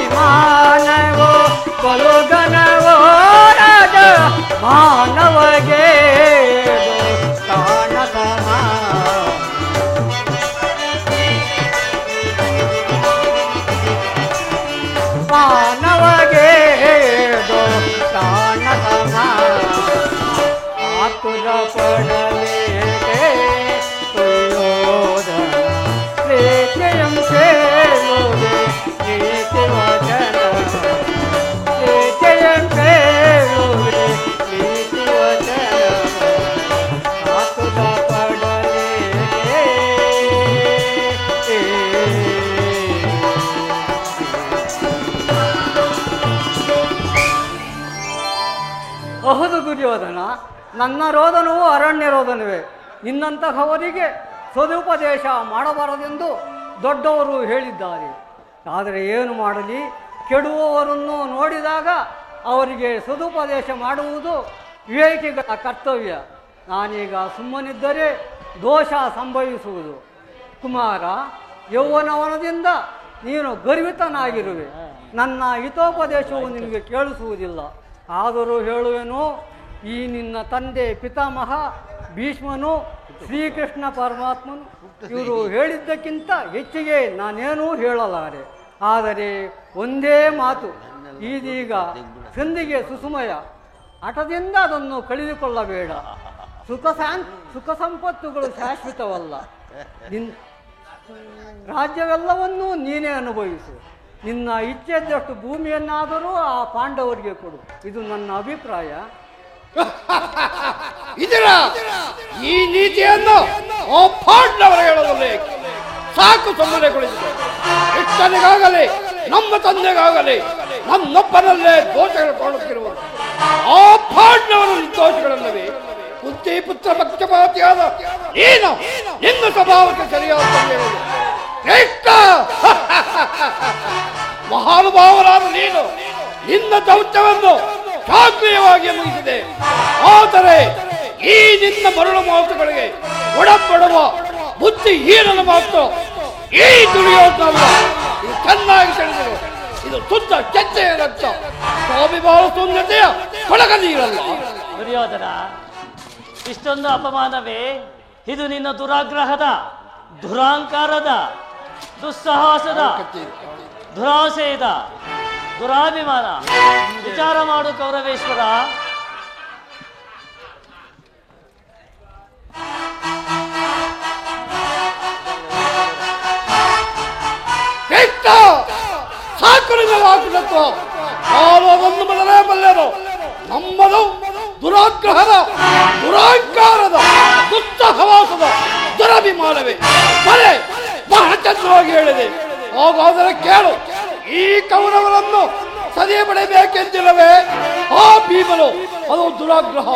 ಮಾನವಿಮಾನವೋ ಬಲುಗನ ಮಾನವಗೆ ಕಾಣತಮ ಮಾನವಗೆ ಕಾಣತಮ ಆತುರ ಪಡಲೇಕೆ ತುಯ್ಯೋದನ ಪ್ರೀತಿಯಂ ಸೇರುವೆ ಪ್ರೀತಿ ವಚನ ಪ್ರೀತಿಯಂ ಸೇರುವೆ ಪ್ರೀತಿ ವಚನ ಆತುರ ಪಡಲೇಕೆ ಬಹುದು ದುರ್ಯೋಧನ, ನನ್ನ ರೋದನವು ಅರಣ್ಯ ರೋದನವೇ. ನಿನ್ನಂತಹವರಿಗೆ ಸದುಪದೇಶ ಮಾಡಬಾರದೆಂದು ದೊಡ್ಡವರು ಹೇಳಿದ್ದಾರೆ. ಆದರೆ ಏನು ಮಾಡಲಿ, ಕೆಡುವವರನ್ನು ನೋಡಿದಾಗ ಅವರಿಗೆ ಸದುಪದೇಶ ಮಾಡುವುದು ವಿವೇಕಿಗಳ ಕರ್ತವ್ಯ. ನಾನೀಗ ಸುಮ್ಮನಿದ್ದರೆ ದೋಷ ಸಂಭವಿಸುವುದು. ಕುಮಾರ, ಯೌವನವನದಿಂದ ನೀನು ಗರ್ವಿತನಾಗಿರುವೆ. ನನ್ನ ಹಿತೋಪದೇಶವು ನಿನಗೆ ಕೇಳಿಸುವುದಿಲ್ಲ. ಆದರೂ ಹೇಳುವೆನು, ಈ ನಿನ್ನ ತಂದೆ ಪಿತಾಮಹ ಭೀಷ್ಮನು, ಶ್ರೀಕೃಷ್ಣ ಪರಮಾತ್ಮನು ಇವರು ಹೇಳಿದ್ದಕ್ಕಿಂತ ಹೆಚ್ಚಿಗೆ ನಾನೇನೂ ಹೇಳಲಾರೆ. ಆದರೆ ಒಂದೇ ಮಾತು, ಇದೀಗ ಸಂಧಿಗೆ ಸುಸುಮಯ, ಹಠದಿಂದ ಅದನ್ನು ಕಳೆದುಕೊಳ್ಳಬೇಡ. ಸುಖ ಸಂಪತ್ತುಗಳು ಶಾಶ್ವತವಲ್ಲ. ರಾಜ್ಯವೆಲ್ಲವನ್ನೂ ನೀನೇ ಅನುಭವಿಸು. ನಿನ್ನ ಇಚ್ಛೆದಷ್ಟು ಭೂಮಿಯನ್ನಾದರೂ ಆ ಪಾಂಡವರಿಗೆ ಕೊಡು. ಇದು ನನ್ನ ಅಭಿಪ್ರಾಯ. ಇದರ ಈ ನೀತಿಯನ್ನು ಆ ಪಾಂಡವರು ಹೇಳೋದಲ್ಲೇ ಸಾಕು, ಸುಮ್ಮನೆ ಕುಳಿತು. ಇಷ್ಟನಿಗಾಗಲಿ ನಮ್ಮ ತಂದೆಗಾಗಲಿ ನನ್ನೊಬ್ಬನಲ್ಲೇ ದೋಷಗಳು ಕಾಣುತ್ತಿರುವುದು. ಆ ಪಾಂಡವರು ನಿರ್ದೋಷಗಳಲ್ಲವೇ? ಕುಂತಿ ಪುತ್ರ ಪಕ್ಷಪಾತಿಯಾದ ನೀನು ನಿನ್ನ ಸ್ವಭಾವಕ್ಕೆ ಸರಿಯಾದ ಹೇಳುವುದು. ಮಹಾನುಭಾವರಾದ ನೀನು ನಿನ್ನ ದೌತ್ಯವನ್ನು ಶಾಸ್ತ್ರೀಯವಾಗಿ ಮುಗಿಸಿದೆ. ಆದರೆ ಈ ನಿನ್ನ ಮರಳು ಮಾತುಗಳಿಗೆ ಒಡಂಬಡುವ ಬುದ್ಧಿ ಹೀನನ ಮಾತು ಈ ದುರ್ಯೋಧನ. ಇದು ಚೆನ್ನಾಗಿ ತಿಳಿದಿರು. ಇದು ಶುದ್ಧ ಚರ್ಚೆಯ ರಕ್ತ. ಸ್ವಾಭಿಮಾನ ಶೂನ್ಯತೆಯ ಕೊಳಗ ನೀರಲ್ಲ. ದುರ್ಯೋಧನ, ಇಷ್ಟೊಂದು ಅಪಮಾನವೇ? ಇದು ನಿನ್ನ ದುರಾಗ್ರಹದ, ದುರಾಂಕಾರದ, ದುಸ್ಸಾಹಸದ, ದುರಾಶಯದ, ದುರಾಭಿಮಾನ. ವಿಚಾರ ಮಾಡು ಕೌರವೇಶ್ವರ. ಸಾಕು ಅದನ್ನು ಬದಲೇ ಬಲ್ಲೆನು. ನಮ್ಮದು ದುರಾಗ್ರಹದ, ದುರಾಂಕಾರದ, ದುಸ್ಸಾಹಸದ ದುರಭಿಮಾನವೇ. ಬರೇ ಬಹಳ ಚಂದವಾಗಿ ಹೇಳಿದೆ. ಹಾಗಾದರೆ ಕೇಳು, ಈ ಕೌರವರನ್ನು ಸದೆ ಪಡೆಯಬೇಕೆಂದಿಲ್ಲವೇ? ಆ ಭೀಮನು ಅದು ದುರಾಗ್ರಹ.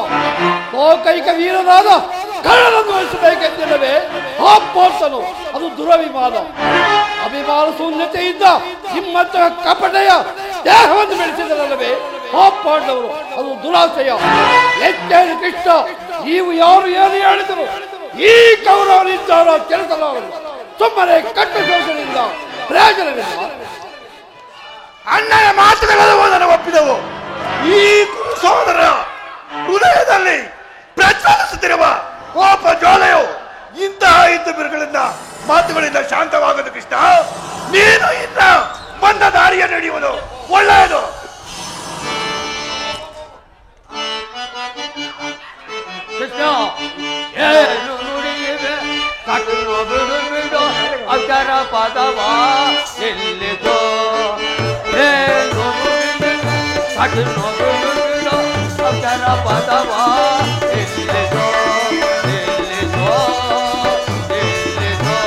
ಲೋಕೈಕ ವೀರನಾದ ಕರ್ಣನನ್ನು ವಹಿಸಬೇಕೆಂದಿಲ್ಲವೇ? ಆ ಪೋರ್ತನು ಅದು ದುರಭಿಮಾನ. ಅಭಿಮಾನ ಶೂನ್ಯತೆಯಿಂದ ನಿಮ್ಮಂತಹ ಕಪಟೆಯ ದೇಹವನ್ನು ಬೆಳೆಸಿದರಲ್ಲವೇ ಆ ಪಾಂಡವರು ಅದು ದುರಾಶಯ. ಹೆಚ್ಚೇನು ಕೃಷ್ಣ, ನೀವು ಯಾರು ಏನು ಹೇಳಿದರು ಈ ಕೌರವರಿದ್ದಾರ ಕೆಲಸಲಾರರು. ಸುಮ್ಮನೆ ಕಟ್ಟು ಶೋಷಣೆಯಿಂದ ಪ್ರಯೋಜನವಿಲ್ಲ. ಅಣ್ಣನ ಮಾತುಗಳೆಲ್ಲವೂ ಒಪ್ಪಿದವು. ಈ ಸಹೋದರ ಹೃದಯದಲ್ಲಿ ಪ್ರಜ್ವಲಿಸುತ್ತಿರುವ ಕೋಪ ಜ್ವಾಲೆಯು ಇಂತಹ ಬಿರುಗಳಿಂದ ಮಾತುಗಳಿಂದ ಶಾಂತವಾಗದು. ಕೃಷ್ಣ, ನೀನು ಇನ್ನ ಬಂದ ದಾರಿಯ ನಡೆಯುವುದು ಒಳ್ಳೆಯದು. ಕೃಷ್ಣ, ಏನು ನುಡಿಯಿವೆ ಕಟುನು ಬಿಡು ಬಿಡು ಅಕ್ಷರ ಪದವ ಎಲ್ಲಿದೋ. ಏನು ನುಡಿಯಿವೆ ಕಟುನು ಬಿಡು ಬಿಡು ಅಕ್ಷರ ಪದವ ಎಲ್ಲಿದೋ, ಎಲ್ಲಿದೋ, ಎಲ್ಲಿದೋ.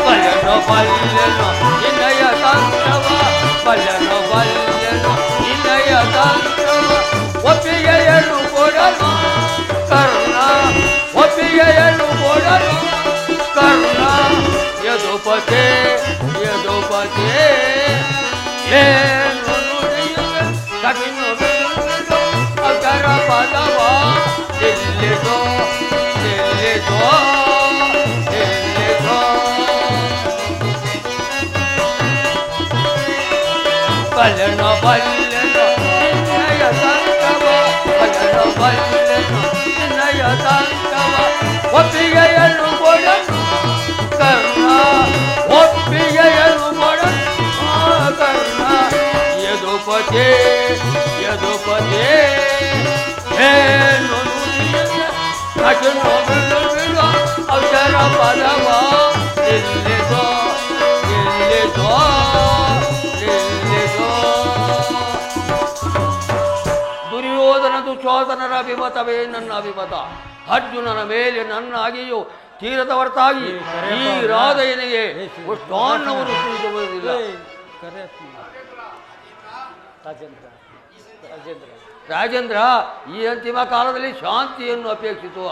ಬಲ್ಲನು ಬಲ್ಲನು ನಿನ್ನಯ ತಂತ್ರವ, ಬಲ್ಲನು ಬಲ್ಲನು ನಿನ್ನಯ ತಂತ್ರವ. ಒಪ್ಪಿಗೆಯನ್ನು ಕೊಡಲು ಕರ್ಣ, ಒಪ್ಪಿಗೆಯನ್ನು ಕೊಡಲು ಕರ್ಣ. ಯದುಪತೆ ಯದುಪತೆ ಏನು ನುಡಿಯುವೆ ಕಠಿಣ ಬಿಡು ಅಗರ ಪದವ ಎಲ್ಲಿದೋ, ಎಲ್ಲಿದೋ, ಎಲ್ಲಿದೋ. ಬಲ್ಲೆನೋ ಬಲ್ಲೆನೋ ನಿನ್ನಯ ಸಂಕವ ಬಲ್ಲೆನೋ ಬಲ್ಲೆನೋ ನಿನ್ನಯ ಸಂಕವ ಒಪ್ಪಿಗೆಯನ್ನು ಕೊಡನು ಕರ್ಣ ಒಪ್ಪಿಗೆಯನ್ನು ಕೊಡನು ಕರ್ಣ ಯದುಪತಿ ಯದುಪತಿ ಏನು ಅಜನೋ ಬಿಡು ಅವಸರ ಪದವ ನಿಲ್ಲಿಸೋ ನಿಲ್ಲಿಸೋ ನಿಲ್ಲಿಸೋ ದುರ್ಯೋಧನ ದುಶೋಧನರ ಅಭಿಮತವೇ ನನ್ನ ಅಭಿಮತ ಅರ್ಜುನನ ಮೇಲೆ ನನ್ನಾಗಿಯೂ ತೀರದ ಹೊರತಾಗಿ ಈ ರಾಧೆಯನಿಗೆ ಅಷ್ಟಾನ್ನವರು ತಿಳಿದುಬರುವುದಿಲ್ಲ. ರಾಜೇಂದ್ರ ಈ ಅಂತಿಮ ಕಾಲದಲ್ಲಿ ಶಾಂತಿಯನ್ನು ಅಪೇಕ್ಷಿಸುವ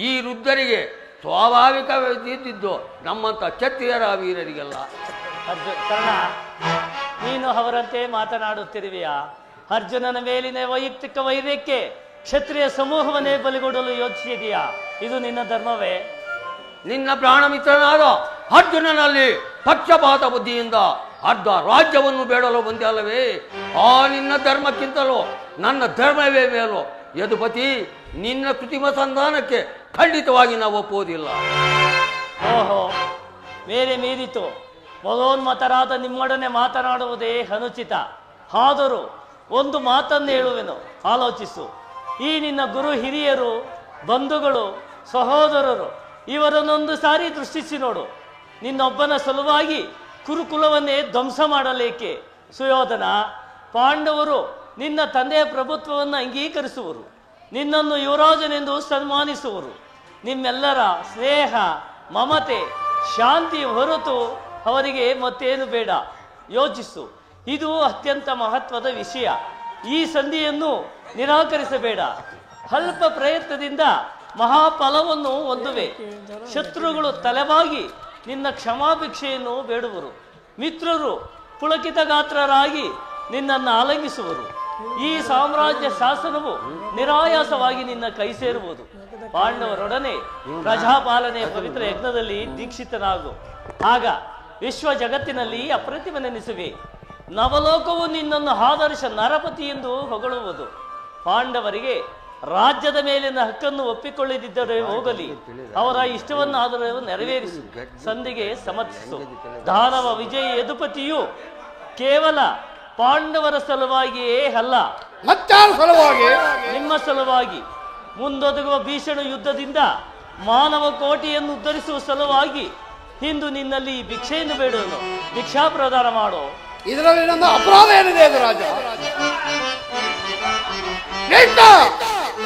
ಈ ವೃದ್ಧರಿಗೆ ಸ್ವಾಭಾವಿಕವಿದ್ದಿದ್ದು ನಮ್ಮಂಥ ಕ್ಷತ್ರಿಯರ ವೀರರಿಗೆಲ್ಲ. ಕರ್ಣ, ನೀನು ಅವರಂತೆ ಮಾತನಾಡುತ್ತಿರುವೆಯಾ? ಅರ್ಜುನನ ಮೇಲಿನ ವೈಯಕ್ತಿಕ ವೈರ್ಯಕ್ಕೆ ಕ್ಷತ್ರಿಯ ಸಮೂಹವನ್ನೇ ಬಲಿಗೊಡಲು ಯೋಚಿಸಿದೆಯಾ? ಇದು ನಿನ್ನ ಧರ್ಮವೇ? ನಿನ್ನ ಪ್ರಾಣ ಮಿತ್ರನಾದ ಅರ್ಜುನನಲ್ಲಿ ಪಕ್ಷಪಾತ ಬುದ್ಧಿಯಿಂದ ಅರ್ಧ ರಾಜ್ಯವನ್ನು ಬೇಡಲು ಬಂದೆ ಅಲ್ಲವೇ? ಆ ನಿನ್ನ ಧರ್ಮಕ್ಕಿಂತಲೂ ನನ್ನ ಧರ್ಮವೇ ಮೇಲು. ಯದುಪತಿ, ನಿನ್ನ ಕೃತಿಮ ಸಂಧಾನಕ್ಕೆ ಖಂಡಿತವಾಗಿ ನಾವು ಒಪ್ಪುವುದಿಲ್ಲ. ಓಹೋ, ಮೇಲೆ ಮೀರಿತು. ಮದೋನ್ಮತರಾದ ನಿಮ್ಮೊಡನೆ ಮಾತನಾಡುವುದೇ ಅನುಚಿತ. ಆದರೂ ಒಂದು ಮಾತನ್ನು ಹೇಳುವೆನು, ಆಲೋಚಿಸು. ಈ ನಿನ್ನ ಗುರು ಹಿರಿಯರು, ಬಂಧುಗಳು, ಸಹೋದರರು ಇವರನ್ನೊಂದು ಸಾರಿ ದೃಷ್ಟಿಸಿ ನೋಡು. ನಿನ್ನೊಬ್ಬನ ಸಲುವಾಗಿ ಕುರುಕುಲವನ್ನೇ ಧ್ವಂಸ ಮಾಡಲೇಕೆ? ಸುಯೋಧನ, ಪಾಂಡವರು ನಿನ್ನ ತಂದೆಯ ಪ್ರಭುತ್ವವನ್ನು ಅಂಗೀಕರಿಸುವರು, ನಿನ್ನನ್ನು ಯುವರಾಜನೆಂದು ಸನ್ಮಾನಿಸುವರು. ನಿಮ್ಮೆಲ್ಲರ ಸ್ನೇಹ, ಮಮತೆ, ಶಾಂತಿ ಹೊರತು ಅವರಿಗೆ ಮತ್ತೇನು ಬೇಡ. ಯೋಚಿಸು, ಇದು ಅತ್ಯಂತ ಮಹತ್ವದ ವಿಷಯ. ಈ ಸಂಧಿಯನ್ನು ನಿರಾಕರಿಸಬೇಡ. ಅಲ್ಪ ಪ್ರಯತ್ನದಿಂದ ಮಹಾಫಲವನ್ನು ಹೊಂದುವೆ. ಶತ್ರುಗಳು ತಲೆಬಾಗಿ ನಿನ್ನ ಕ್ಷಮಾಭಿಕ್ಷೆಯನ್ನು ಬೇಡುವರು. ಮಿತ್ರರು ಪುಳಕಿತ ಗಾತ್ರರಾಗಿ ನಿನ್ನನ್ನು ಆಲಂಗಿಸುವರು. ಈ ಸಾಮ್ರಾಜ್ಯ ಶಾಸನವು ನಿರಾಯಾಸವಾಗಿ ನಿನ್ನ ಕೈ ಸೇರುವುದು. ಪಾಂಡವರೊಡನೆ ಪ್ರಜಾಪಾಲನೆಯ ಪವಿತ್ರ ಯಜ್ಞದಲ್ಲಿ ದೀಕ್ಷಿತನಾಗು. ಆಗ ವಿಶ್ವ ಜಗತ್ತಿನಲ್ಲಿ ಅಪ್ರತಿಮನೆನಿಸುವೆ. ನವಲೋಕವು ನಿನ್ನನ್ನು ಆದರ್ಶ ನರಪತಿ ಎಂದು ಹೊಗಳುವುದು. ಪಾಂಡವರಿಗೆ ರಾಜ್ಯದ ಮೇಲಿನ ಹಕ್ಕನ್ನು ಒಪ್ಪಿಕೊಳ್ಳದಿದ್ದರೆ ಹೋಗಲಿ, ಅವರ ಇಷ್ಟವನ್ನಾದರೂ ನೆರವೇರಿಸು. ಸಂಧಿಗೆ ಸಮರ್ಥಿಸು. ದಾನವ ವಿಜಯ ಯದುಪತಿಯು ಕೇವಲ ಪಾಂಡವರ ಸಲುವಾಗಿಯೇ ಅಲ್ಲ, ಮತ್ತಾರ ಸಲುವಾಗಿ, ನಿಮ್ಮ ಸಲುವಾಗಿ ಮುಂದೊದಗುವ ಭೀಷಣ ಯುದ್ಧದಿಂದ ಮಾನವ ಕೋಟಿಯನ್ನು ಉದ್ಧರಿಸುವ ಸಲುವಾಗಿ ಇಂದು ನಿನ್ನಲ್ಲಿ ಭಿಕ್ಷೆಯನ್ನು ಬೇಡುವನು. ಭಿಕ್ಷಾ ಪ್ರದಾನ ಮಾಡು. ಇದರಲ್ಲಿ ನನ್ನ ಅಪರಾಧ ಏನಿದೆ ಅದು ರಾಜ?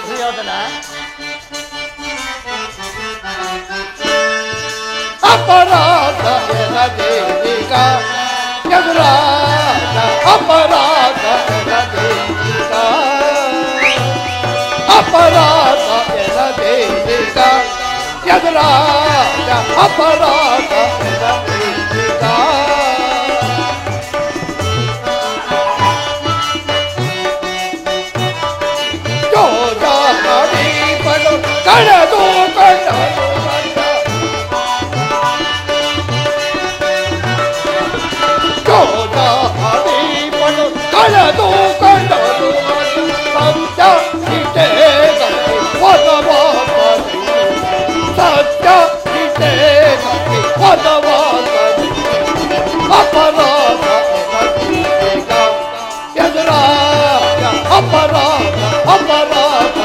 ದುರ್ಯೋಧನ, ಅಪರಾಧ ಎನದೇಗ ಎದುರಾದ ಅಪರಾಧ ಎನದೇಗ ಅಪರಾಧ ಎನದೇಗ ಎದುರಾದ ಅಪರಾಧ ಎನದೇಗ ಕಳೆದು ಕಳೆದು ಕಂಡರು ಸತ್ಯ ಇಟೇ ಪದವ ಸತ್ಯ ಇಟೇ ಪದವ ಅಪರಾಧ ಎದುರಾಗ ಅಪರಾಧ ಅಪರಾಧ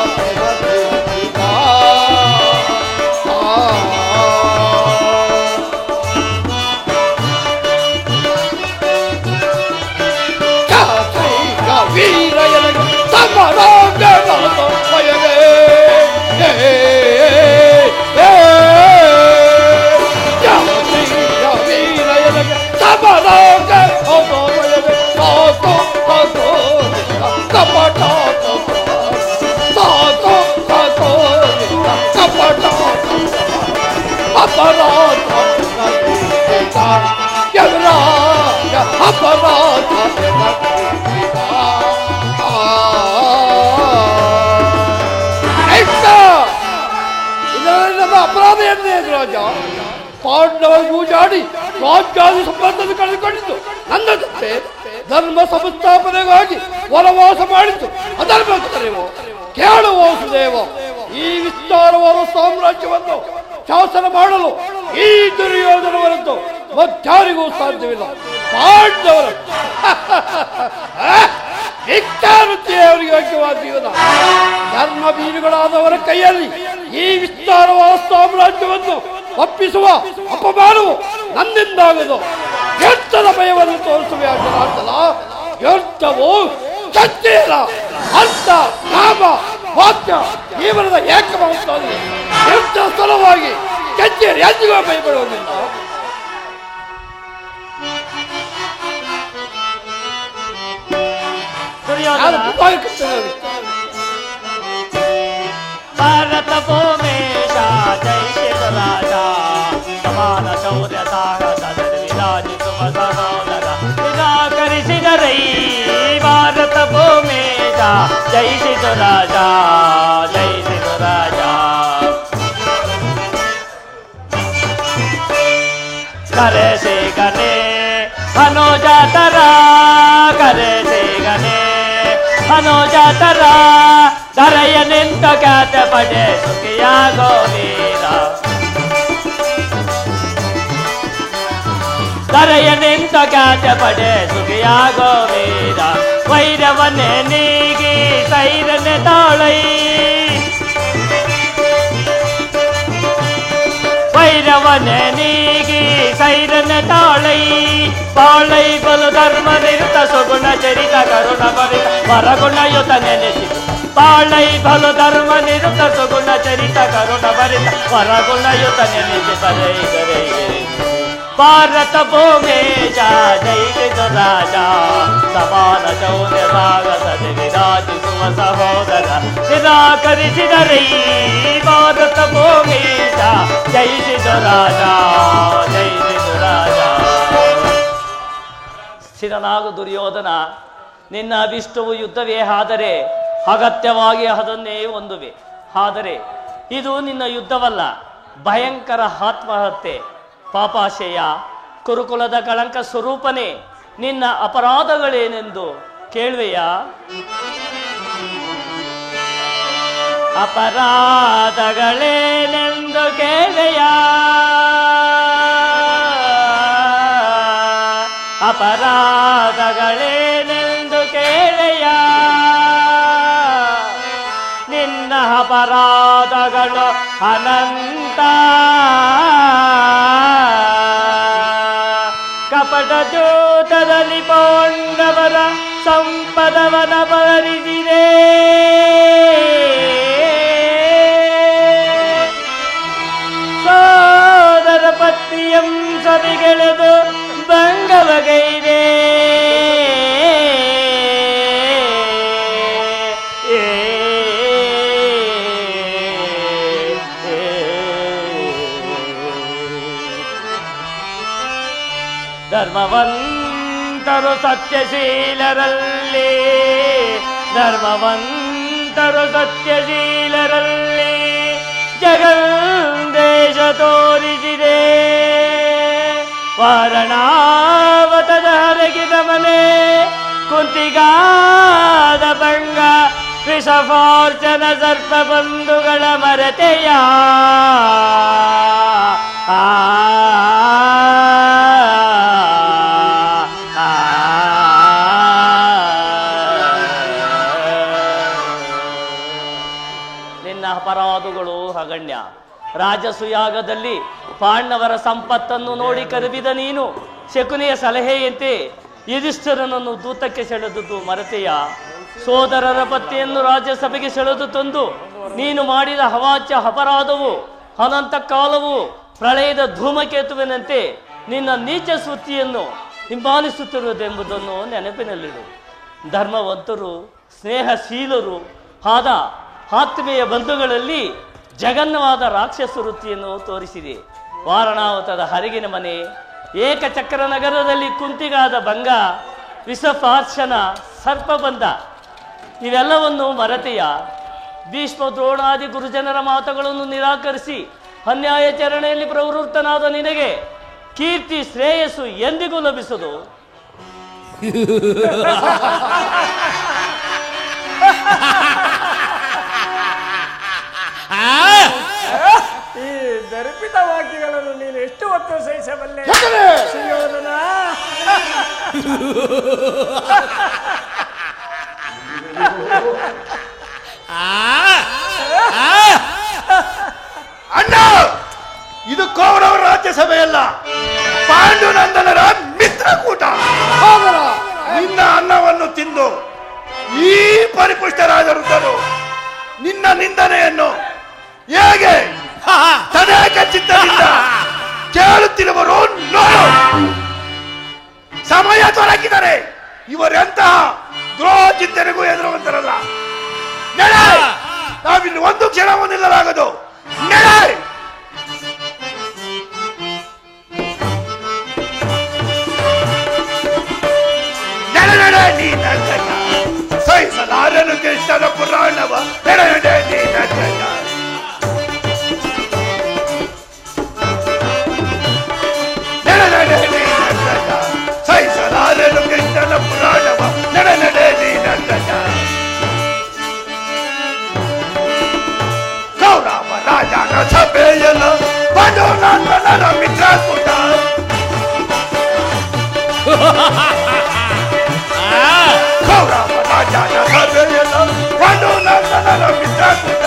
ಅಪರಾಧ ಏನಿದೆ ರಾಜ? ಪಾಂಡವ ಯೂಜಾಡಿ ರಾಜ್ಯಾದಿ ಸಂಬಂಧದ ಕಳೆದುಕೊಂಡಿದ್ದು ನನ್ನ ಜೊತೆ ಧರ್ಮ ಸಂಸ್ಥಾಪನೆಗಾಗಿ ವನವಾಸ ಮಾಡಿದ್ದು ಅದರ್ಭಕ್ತರೇವೋ ಕೇಳುವ ಸುದೇವ. ಈ ವಿಸ್ತಾರವಾದ ಸಾಮ್ರಾಜ್ಯವನ್ನು ಶಾಸನ ಮಾಡಲು ಈ ದುರ್ಯೋಧನ ಹೊರತು ಮತ್ತಾರಿಗೂ ಸಾಧ್ಯವಿಲ್ಲ. ಪಾಂಡವರ ಭಿಕ್ಷಾವೃತ್ತಿ ಅವರಿಗೆ ಯೋಗ್ಯವಾದ ಜೀವನ. ಧರ್ಮ ಬೀರುಗಳಾದವರ ಕೈಯಲ್ಲಿ ಈ ವಿಸ್ತಾರವಾದ ಸಾಮ್ರಾಜ್ಯವನ್ನು ಒಪ್ಪಿಸುವ ಅಪಮಾನವು ನನ್ನಿಂದಾಗದು. ವ್ಯರ್ಥದ ಭಯವನ್ನು ತೋರಿಸುವೆ ಅಡ್ಡಲಾಡ್ತಲ್ಲ. ವ್ಯರ್ಥವು ಸತ್ಯೇನ ಅರ್ಥ ಕಾಮ ವಾಕ್ಯ ಜೀವನದ ಏಕಭಾವದಲ್ಲಿ ವ್ಯರ್ಥ ಸ್ಥಳವಾಗಿ ಕಚ್ಚೇರಿ ಎಂದಿಗೂ ಭಯಪಡುವುದಿಲ್ಲ. ಭಾರತ ಭೂಮೇಶ ಜೈ ಶಿವರಾಜ ಸಮಾನ ಶೌರ್ಯ ಸಾಹಸದಲ್ಲಿ ವಿರಾಜಿಸುವ ಸಹೋದರ ನಿರಾಕರಿಸಿದರೈ. ಭಾರತ ಭೂಮೇಶ ಜೈ ಶಿವರಾಜ ಜೈ ಶಿವರಾಜ. ಕರೆ ಸೇಗನೆ ಹನೋಜಾತರ ಕರೆ ಸೇಗನೆ ಹನೋಜಾತರ ಧರೆಯ ನಿಂತ ಖ್ಯಾತ ಪಡೆ ಸುಖಿಯಾಗೋ ವೀರ. ಧರೆಯ ನಿಂತ ಖ್ಯಾತ ಪಡೆ ಸುಖಿಯಾಗೋ ವೀರ. ವೈರವನ್ನೇ ನೀಗಿ ಸೈರನೆ ತಾಳೈ. ವೈರವನ್ನೇ ನೀಗಿ ಸೈರನೆ ತಾಳೈ. ಬಾಳೈ ಬಲು ಧರ್ಮ ನಿರುತ ಸುಗುಣ ಚರಿತ ಕರುಣ ಭರಿತ ವರಗುಣಯುತ ನೆನೆಸಿ. ಬಾಳೈ ಬಲು ಧರ್ಮ ನಿರುತ ಸುಗುಣ ಚರಿತ ಕರುಣ ಭರಿತ ವರಗುಣಯುತ ನೆನೆಸಿ ಸದೈ ಗರೈ. ಭಾರತ ಭೂಮೇಶ ಜೈ ರಾಜ ಸಮಾನ ಶೌರ್ಯ ಸಾಗಸದೆ ವಿರಾಜಿಸುವ ಸಹೋದರ ನಿರಾಕರಿಸಿದರೈ. ಭಾರತ ಭೂಮೇಶ ಜೈ ರಾಜ ಜೈ ರಾಜ. ಸ್ಥಿರನಾಗು ದುರ್ಯೋಧನ, ನಿನ್ನ ಅಭಿಷ್ಟವು ಯುದ್ಧವೇ ಆದರೆ ಅಗತ್ಯವಾಗಿ ಅದನ್ನೇ ಹೊಂದುವೆ. ಆದರೆ ಇದು ನಿನ್ನ ಯುದ್ಧವಲ್ಲ, ಭಯಂಕರ ಆತ್ಮಹತ್ಯೆ. ಪಾಪಾಶಯ ಕುರುಕುಲದ ಕಳಂಕ ಸ್ವರೂಪನೇ, ನಿನ್ನ ಅಪರಾಧಗಳೇನೆಂದು ಕೇಳುವೆಯಾ? ಅಪರಾಧಗಳೇನೆಂದು ಕೇಳುವೆಯಾ? ಅಪರಾಧಗಳೇನೆಂದು ಕೇಳೆಯಾ? ನಿನ್ನ ಅಪರಾಧಗಳು ಅನಂತ. ಕಪಟ ಜೂತದಲ್ಲಿ ಪಾಂಡವರ ಸಂಪದವನ ಬರಿದಿದೆ. ಸೋದರ ಪತ್ನಿಯಂ ಸವಿಗೆಳೆದು ಭಂಗವಗೈದೆ. ಧರ್ಮವಂತರು ಸತ್ಯಶೀಲರಲ್ಲಿ, ಧರ್ಮವಂತರು ಸತ್ಯಶೀಲರಲ್ಲಿ ಜಗದೇಶ ತೋರಿಸಿದೆ. ವಾರಣಾವತದ ಹರಗಿದ ಮನೆ ಕುಂತಿಗಾದ ಭಂಗ ವಿಷಫಾರ್ಚನ ಸರ್ಪ ಬಂಧುಗಳ ಮರತೆಯ. ನಿನ್ನ ಅಪರಾಧಗಳು ಅಗಣ್ಯ. ರಾಜಸುಯಾಗದಲ್ಲಿ ಪಾಂಡವರ ಸಂಪತ್ತನ್ನು ನೋಡಿ ಕರಬಿದ ನೀನು ಶಕುನಿಯ ಸಲಹೆಯಂತೆ ಯುಧಿಷ್ಠಿರನನ್ನು ದೂತಕ್ಕೆ ಸೆಳೆದುದು ಮರತೆಯ. ಸೋದರರ ಪತ್ನಿಯನ್ನು ರಾಜ್ಯಸಭೆಗೆ ಸೆಳೆದು ತಂದು ನೀನು ಮಾಡಿದ ಅವಾಚ್ಯ ಅಪರಾಧವು ಅನಂತ ಕಾಲವು ಪ್ರಳಯದ ಧೂಮಕೇತುವಿನಂತೆ ನಿನ್ನ ನೀಚ ಸುತ್ತಿಯನ್ನು ಹಿಂಬಾಲಿಸುತ್ತಿರುವುದೆಂಬುದನ್ನು ನೆನಪಿನಲ್ಲಿಡು. ಧರ್ಮವಂತರು ಸ್ನೇಹಶೀಲರು ಆದ ಆತ್ಮೀಯ ಬಂಧುಗಳಲ್ಲಿ ಜಗನ್ನವಾದ ರಾಕ್ಷಸ ವೃತ್ತಿಯನ್ನು ತೋರಿಸಿದೆ. ವಾರಣಾವತದ ಹರಗಿನ ಮನೆ, ಏಕಚಕ್ರ ನಗರದಲ್ಲಿ ಕುಂತಿಗಾದ ಭಂಗ, ವಿಷಫಾರ್ಚನ ಸರ್ಪಬಂಧ ಇವೆಲ್ಲವನ್ನು ಮರತೆಯ. ಭೀಷ್ಮ ದ್ರೋಣಾದಿ ಗುರುಜನರ ಮಾತುಗಳನ್ನು ನಿರಾಕರಿಸಿ ಅನ್ಯಾಯಾಚರಣೆಯಲ್ಲಿ ಪ್ರವೃತ್ತನಾದ ನಿನಗೆ ಕೀರ್ತಿ ಶ್ರೇಯಸ್ಸು ಎಂದಿಗೂ ಲಭಿಸದು. ಈ ದರ್ಪಿತ ವಾಕ್ಯಗಳನ್ನು ನೀನು ಎಷ್ಟು ಹೊತ್ತು ಸಹಿಸಬಲ್ಲೆ ಸುಯೋಧನ? ಅಣ್ಣ, ಇದು ಕೌರವರ ರಾಜ್ಯಸಭೆಯಲ್ಲ, ಪಾಂಡುನಂದನರ ಮಿತ್ರಕೂಟ. ನಿನ್ನ ಅನ್ನವನ್ನು ತಿಂದು ಈ ಪರಿಪುಷ್ಟರಾದ ವೃದ್ಧರು ನಿನ್ನ ನಿಂದನೆಯನ್ನು ಹೇಗೆ ತದೇಕ ಚಿತ್ತದಿಂದ ಕೇಳುತ್ತಿರುವರು ನೋಡು. ಸಮಯ ದೊರಕಿದರೆ ಇವರೆಂತಹ ದ್ರೋಹ ಚಿಂತನೆಗೂ ಎದುರುವಂತರಲ್ಲ. ನಡೆ, ನಾವಿಲ್ಲಿ ಒಂದು ಕ್ಷಣವೂ ನಿಲ್ಲಲಾಗದು. ನಡೆ. ನಡೆ ನಡೆ ನೀನ ಸಹಿಸಲಾರನು ಕೃಷ್ಣನ ಪುರಾಣವ. ನಡೆ ನಡೆ ನೀನ ಸಹಿಸಲಾರನು ಕೃಷ್ಣನ ಪುರಾಣವ. ನಡೆ ನಡೆ ನೀನ ಕೌರವ ರಾಜನ ಸಭೆಯಲ್ಲ ಪಾಂಡುನಂದನರ ಮಿತ್ರಕೂಟ. ಕೌರವ ರಾಜನ ಸಭೆಯಲ್ಲ ಪಾಂಡುನಂದನರ ಮಿತ್ರಕೂಟ.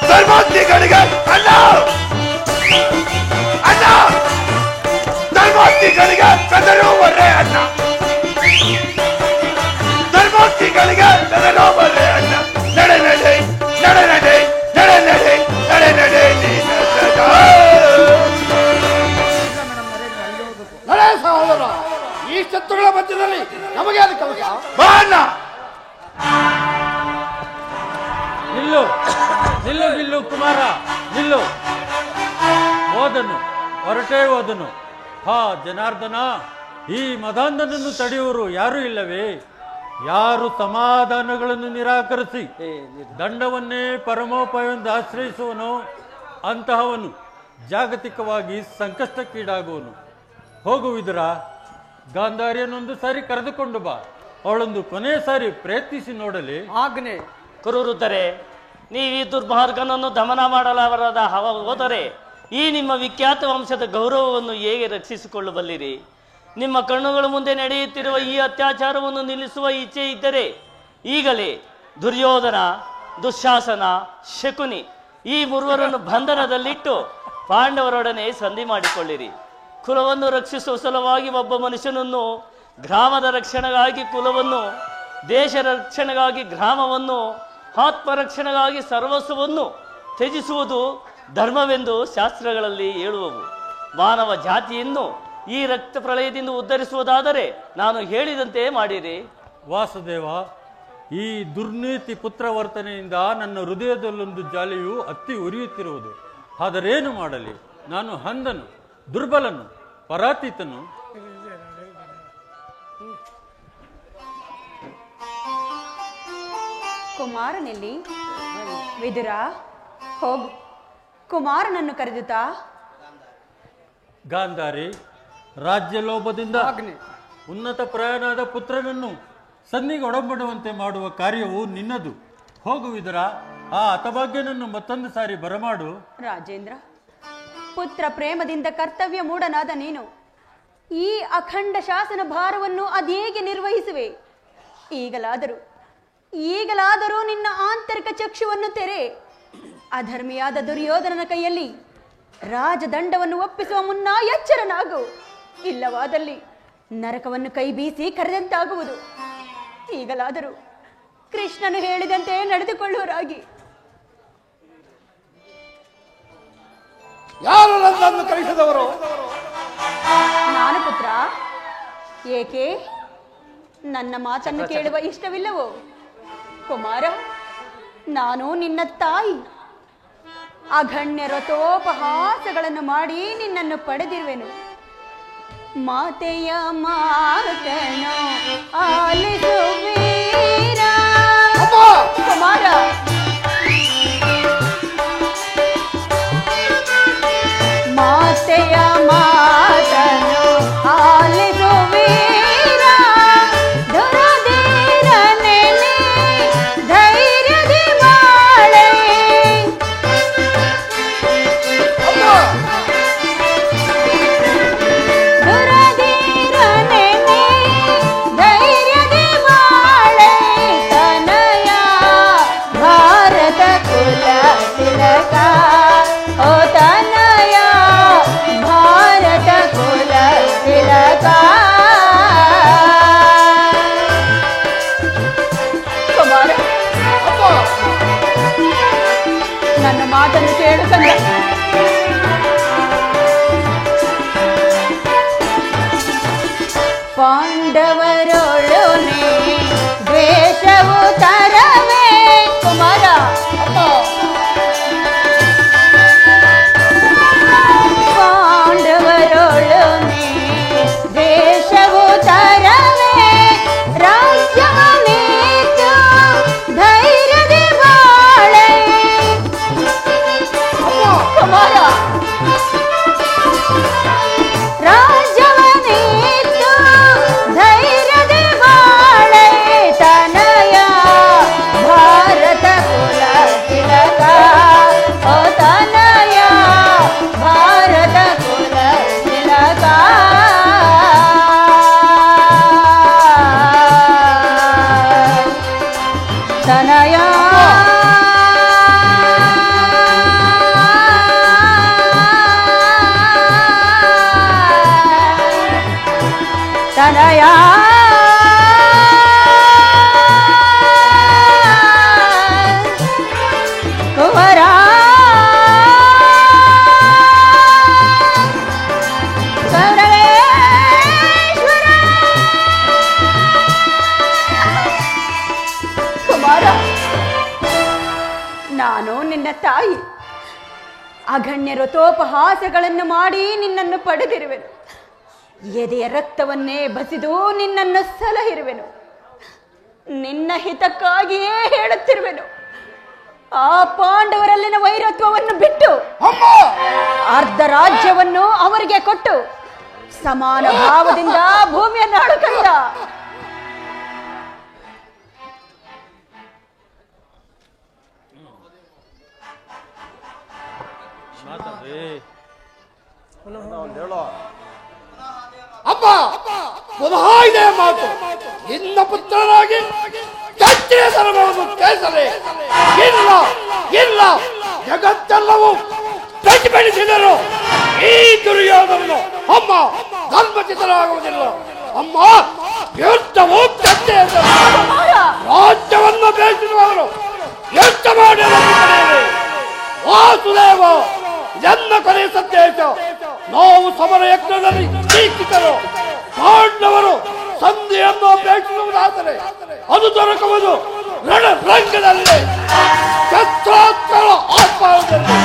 ಧರ್ಮೋಕ್ತಿಗಳಿಗೆ ಅಲ್ಲ ಅಲ್ಲ, ಧರ್ಮೋಕ್ತಿಗಳಿಗೆ ಕದರುವರೆ ಅಣ್ಣ. ಧರ್ಮೋಕ್ತಿಗಳಿಗೆ ಕದರುವರೆ ಅಣ್ಣ. ನಡೆ ನಡೆ ನಡೆ ನಡೆ ನಡೆ ನಡೆ ನಡೆ ನಡೆ ನಡೆ ಸಹೋದರ, ಈ ಶತ್ರುಗಳ ಮಧ್ಯದಲ್ಲಿ ನಮಗೆ ಅದು ಕೆಲಸ. ಬಾ ಅಣ್ಣ. ನಿಲ್ಲು ನಿಲ್ಲು ನಿಲ್ಲು ಕುಮಾರ, ನಿಲ್ಲು. ಓದನು, ಹೊರಟೇ ಓದನು. ಹಾ ಜನಾರ್ದನ, ಈ ಮದಾಂಧನನ್ನು ತಡೆಯುವರು ಯಾರೂ ಇಲ್ಲವೇ? ಯಾರು ಸಮಾಧಾನಗಳನ್ನು ನಿರಾಕರಿಸಿ ದಂಡವನ್ನೇ ಪರಮೋಪಾಯವೆಂದು ಆಶ್ರಯಿಸುವನೋ ಅಂತಹವನು ಜಾಗತಿಕವಾಗಿ ಸಂಕಷ್ಟಕ್ಕೀಡಾಗುವನು. ಹೋಗುವಿದರ ಗಾಂಧಾರಿಯನ್ನೊಂದು ಸಾರಿ ಕರೆದುಕೊಂಡು ಬಾ. ಅವಳೊಂದು ಕೊನೆಯ ಸಾರಿ ಪ್ರಯತ್ನಿಸಿ ನೋಡಲಿ. ಆಜ್ಞೆ. ಕುರುರುತ್ತರೆ, ನೀವು ಈ ದುರ್ಮಾರ್ಗನನ್ನು ದಮನ ಮಾಡಲಾರದ ಹೋದರೆ ಈ ನಿಮ್ಮ ವಿಖ್ಯಾತ ವಂಶದ ಗೌರವವನ್ನು ಹೇಗೆ ರಕ್ಷಿಸಿಕೊಳ್ಳಬಲ್ಲಿರಿ? ನಿಮ್ಮ ಕಣ್ಣುಗಳ ಮುಂದೆ ನಡೆಯುತ್ತಿರುವ ಈ ಅತ್ಯಾಚಾರವನ್ನು ನಿಲ್ಲಿಸುವ ಇಚ್ಛೆ ಇದ್ದರೆ ಈಗಲೇ ದುರ್ಯೋಧನ, ದುಶ್ಯಾಸನ, ಶಕುನಿ ಈ ಮೂವರನ್ನು ಬಂಧನದಲ್ಲಿಟ್ಟು ಪಾಂಡವರೊಡನೆ ಸಂಧಿ ಮಾಡಿಕೊಳ್ಳಿರಿ. ಕುಲವನ್ನು ರಕ್ಷಿಸುವ ಸಲುವಾಗಿ ಒಬ್ಬ ಮನುಷ್ಯನನ್ನು, ಗ್ರಾಮದ ರಕ್ಷಣೆಗಾಗಿ ಕುಲವನ್ನು, ದೇಶ ರಕ್ಷಣೆಗಾಗಿ ಗ್ರಾಮವನ್ನು, ಆತ್ಮರಕ್ಷಣೆಗಾಗಿ ಸರ್ವಸ್ವವನ್ನು ತ್ಯಜಿಸುವುದು ಧರ್ಮವೆಂದು ಶಾಸ್ತ್ರಗಳಲ್ಲಿ ಹೇಳುವವು. ಮಾನವ ಜಾತಿಯನ್ನು ಈ ರಕ್ತ ಪ್ರಳಯದಿಂದ ಉದ್ಧರಿಸುವುದಾದರೆ ನಾನು ಹೇಳಿದಂತೆ ಮಾಡಿರಿ. ವಾಸುದೇವ, ಈ ದುರ್ನೀತಿ ಪುತ್ರವರ್ತನೆಯಿಂದ ನನ್ನ ಹೃದಯದಲ್ಲೊಂದು ಜಾಲಿಯು ಅತ್ತಿ ಉರಿಯುತ್ತಿರುವುದು. ಆದರೇನು ಮಾಡಲಿ? ನಾನು ಹಂದನು, ದುರ್ಬಲನು, ಪರಾತೀತನು. ಕುಮಾರನೆಲ್ಲಿ? ವಿದುರ, ಹೋಗು, ಕುಮಾರನನ್ನು ಕರೆದುತ್ತಾ. ಗಾಂಧಾರಿ, ರಾಜ್ಯ ಲೋಭದಿಂದ ಉನ್ನತ ಪ್ರಯಾಣದ ಪುತ್ರನನ್ನು ಸಂಧಿಗೆ ಒಡಂಬಡುವಂತೆ ಮಾಡುವ ಕಾರ್ಯವು ನಿನ್ನದು. ಹೋಗುವಿದರ ಆ ಹತಭಾಗ್ಯನನ್ನು ಮತ್ತೊಂದು ಸಾರಿ ಬರಮಾಡು. ರಾಜೇಂದ್ರ, ಪುತ್ರ ಪ್ರೇಮದಿಂದ ಕರ್ತವ್ಯ ಮೂಢನಾದ ನೀನು ಈ ಅಖಂಡ ಶಾಸನ ಭಾರವನ್ನು ಅದೇಗೆ ನಿರ್ವಹಿಸುವೆ? ಈಗಲಾದರೂ ನಿನ್ನ ಆಂತರಿಕ ಚಕ್ಷುವನ್ನು ತೆರೆ. ಅಧರ್ಮಿಯಾದ ದುರ್ಯೋಧನನ ಕೈಯಲ್ಲಿ ರಾಜದಂಡವನ್ನು ಒಪ್ಪಿಸುವ ಮುನ್ನ ಎಚ್ಚರನಾಗು. ಇಲ್ಲವಾದಲ್ಲಿ ನರಕವನ್ನು ಕೈ ಬೀಸಿ ಕರೆದಂತಾಗುವುದು. ಈಗಲಾದರೂ ಕೃಷ್ಣನು ಹೇಳಿದಂತೆ ನಡೆದುಕೊಳ್ಳುವರಾಗಿ. ಯಾರು ನನ್ನನ್ನು ಕರೆಸಿದವರು? ನಾನು ಪುತ್ರ. ಏಕೆ ನನ್ನ ಮಾತನ್ನು ಕೇಳುವ ಇಷ್ಟವಿಲ್ಲವೋ? ಕುಮಾರ, ನಾನು ನಿನ್ನ ತಾಯಿ. ಅಗಣ್ಯ ರಥೋಪಹಾಸಗಳನ್ನು ಮಾಡಿ ನಿನ್ನನ್ನು ಪಡೆದಿರುವೆನು. ಮಾತೆಯ ಮಾತನು ಆಲಿಸುವೀರ. ಕುಮಾರ, ಮಾತೆಯ ಮಾತನು ಆಲಿಸುವೀರ. ಕುಮಾರ ಗೌರವೇಶ್ವರ ಕುಮಾರ, ನಾನು ನಿನ್ನ ತಾಯಿ. ಅಗಣ್ಯ ಋತೋಪಹಾಸಗಳನ್ನು ಮಾಡಿ ನಿನ್ನನ್ನು ಪಡೆದಿರುವೆನು. ಎದೆಯ ರಕ್ತವನ್ನೇ ಬಸಿದು ನಿನ್ನನ್ನು ಸಲಹಿರುವೆನು. ನಿನ್ನ ಹಿತಕ್ಕಾಗಿಯೇ ಹೇಳುತ್ತಿರುವೆನು. ಆ ಪಾಂಡವರಲ್ಲಿನ ವೈರತ್ವವನ್ನು ಬಿಟ್ಟು ಅರ್ಧ ರಾಜ್ಯವನ್ನು ಅವರಿಗೆ ಕೊಟ್ಟು ಸಮಾನ ಭಾವದಿಂದ ಭೂಮಿಯನ್ನು ಆಳುಕಂದ. ಅಪ್ಪ, ಪುನಃ ಇದೇ ಮಾತು. ನಿನ್ನ ಪುತ್ರನಾಗಿ ಕತ್ತಿಯ ಧರ್ಮವನ್ನು ಕೇಳಿಸಲೇ ಇಲ್ಲ ಇಲ್ಲ, ಜಗತ್ತೆಲ್ಲವೂ ಪ್ರತಿಭಟಿಸಿದರು. ಈ ದುರ್ಯೋಧನನು ಅಮ್ಮ ಧರ್ಮಚಿತರಾಗುವುದಿಲ್ಲ. ಅಮ್ಮ, ಯುದ್ಧವು ಕತ್ತಿಯ ರಾಜ್ಯವನ್ನು ಬೇಯಿಸಿರುವವರು ಯುದ್ಧ ಮಾಡಿ ವಾಸುದೇವ ಎನ್ನ ಕೊನೆಯ ಸಂದೇಶ. ನಾವು ಸಮರ ಯಜ್ಞದಲ್ಲಿ ಟೀಕಿತರು. ಪಾಂಡವರು ಸಂಧಿಯನ್ನು ಅಪೇಕ್ಷಿಸುವುದಾದರೆ ಅದು ದೊರಕುವುದು ರಣರಂಗದಲ್ಲಿ, ಶಸ್ತ್ರಾಸ್ತ್ರ ಆತ್ಮಾನದಲ್ಲಿ,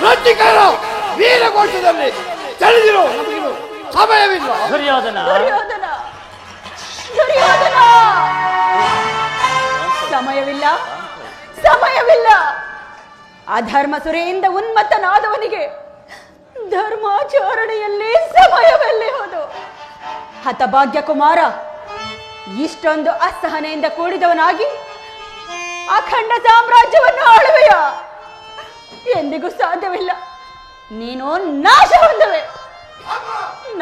ರಚಿಕರ ವೀರಘೋಷದಲ್ಲಿ. ತಿಳಿದಿರೋ ನಮಗಿದು ಸಮಯವಿಲ್ಲ. ದುರ್ಯೋಧನ ಸಮಯವಿಲ್ಲ, ಸಮಯವಿಲ್ಲ. ಅಧರ್ಮ ಸುರೆಯಿಂದ ಉನ್ಮತ್ತನಾದವನಿಗೆ ಧರ್ಮಾಚರಣೆಯಲ್ಲಿ ಸಮಯವೆಲ್ಲಿ ಹೋದು? ಹತಭಾಗ್ಯ ಕುಮಾರ, ಇಷ್ಟೊಂದು ಅಸಹನೆಯಿಂದ ಕೂಡಿದವನಾಗಿ ಅಖಂಡ ಸಾಮ್ರಾಜ್ಯವನ್ನು ಆಳುವೆಯ? ಎಂದಿಗೂ ಸಾಧ್ಯವಿಲ್ಲ. ನೀನು ನಾಶ ಹೊಂದುವೆ.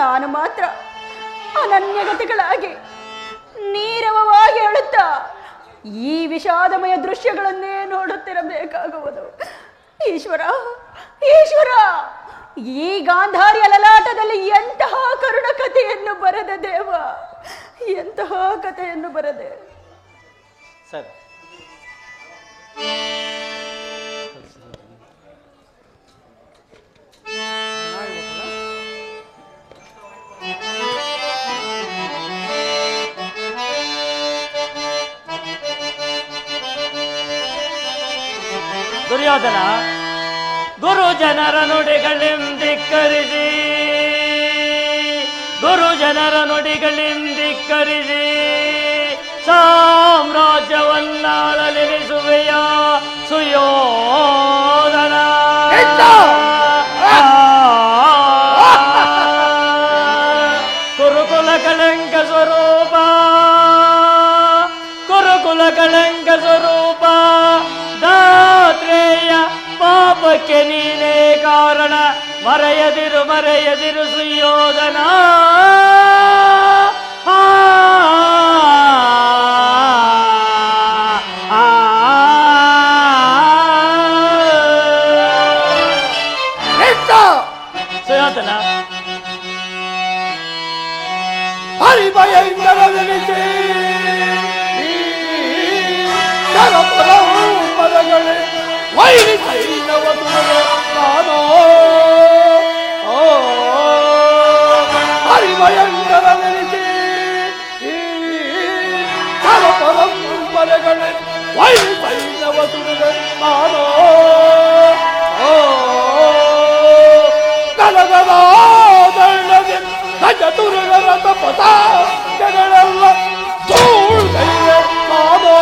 ನಾನು ಮಾತ್ರ ಅನನ್ಯಗತಿಗಳಾಗಿ ನೀರವವಾಗಿ ಹೇಳುತ್ತಾ ಈ ವಿಷಾದಮಯ ದೃಶ್ಯಗಳನ್ನೇ ನೋಡುತ್ತಿರಬೇಕಾಗುವುದು. ಈಶ್ವರ, ಈಶ್ವರ, ಈ ಗಾಂಧಾರಿಯ ಲಲಾಟದಲ್ಲಿ ಎಂತಹ ಕರುಣ ಕಥೆಯನ್ನು ಬರೆದ ದೇವ, ಎಂತಹ ಕಥೆಯನ್ನು ಬರೆದೆ. ಸರಿ, ದುರ್ಯೋಧನ, ಗುರುಜನರ ನುಡಿಗಳೆಂದಿಕ್ಕರಿಸಿ, ಗುರುಜನರ ನುಡಿಗಳೆಂದಿಕ್ಕರಿಸಿ ಸಾಮ್ರಾಜ್ಯವನ್ನಾಳಲೆನಿಸುವೆಯ ಸುಯೋಧನ. ಕುರುಕುಲ ಕಳಂಕ ಸ್ವರೂಪ, ಕುರುಕುಲ ಕಳಂಕ ಸ್ವರೂಪ, ದಾತ್ರೇಯ ಪಾಪಕ್ಕೆ ನೀನೇ ಕಾರಣ. ಮರೆಯದಿರು ಮರೆಯದಿರು ಸುಯೋಧನ. ಸುಯೋಧನ, ಹರಿಭಯ ಇಂದರನಿಗೆ ಪದಗಳೇ ವೈರಿ ಸೈನ್ಯವನ್ನು ನಾನು ಹರಿಭಯಂಕರನಿಗೆ ಪರಂಪರೆಗಳೇ ವೈರಿ ಸೈನ್ಯವನ್ನು ನಾನು ಕಲಗದಾದಳ್ಳದೆ ಗಜತುರುಗರ ಪತಾಕೆಗಳೆಲ್ಲ ಧೂಳ್ಗೈವೆ ನಾನು.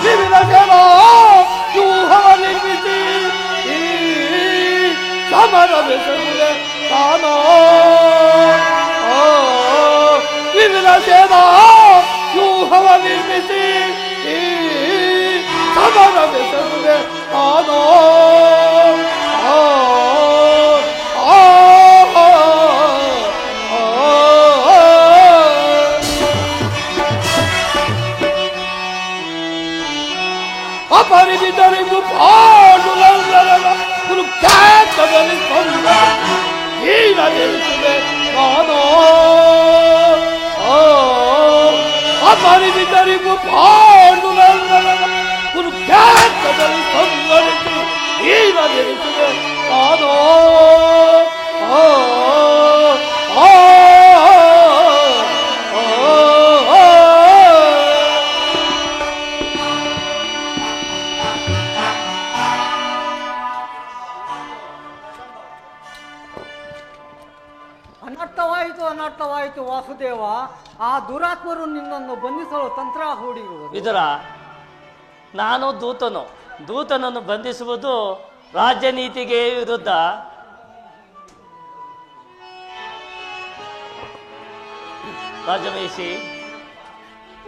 ವಿವಿಧ ಜನ ವ್ಯೂಹವ ನಿರ್ಮಿಸಿ ಸಮರ ಬೆಸಗುವೆ ತಾನೋ. ವಿವಿಧ ಜನ ವ್ಯೂಹವ ನಿರ್ಮಿಸಿ ಸಮರ ಬೆಸಗುವೆ ತಾನೋ. ಅಪರಿಮಿತರಿಗೂ ಪಾಡುಲಲ್ಲರನ ಕುರುಕ್ಷೇತ್ರದಲ್ಲಿ ಕೊಂದ ಹೀರಲಿಸುವೆ ನಾನು ಅಪರಿಮಿತರಿಗೂ ಪಾಡುಲಲ್ಲರನ ಕುರುಕ್ಷೇತ್ರದಲ್ಲಿ ಕೊಂದರಿಸಿ ಹೀರಲಿಸುವೆ ನಾನು ಅನರ್ಥವಾಯಿತು ವಾಸುದೇವ. ಆ ದುರಾತ್ಮರು ನಿನ್ನನ್ನು ಬಂಧಿಸಲು ತಂತ್ರ ಹೂಡಿರುವುದು. ವಿದುರ, ನಾನು ದೂತನನ್ನು ಬಂಧಿಸುವುದು ರಾಜ್ಯ ನೀತಿಗೆ ವಿರುದ್ಧ. ರಾಜಮಹಿಷಿ,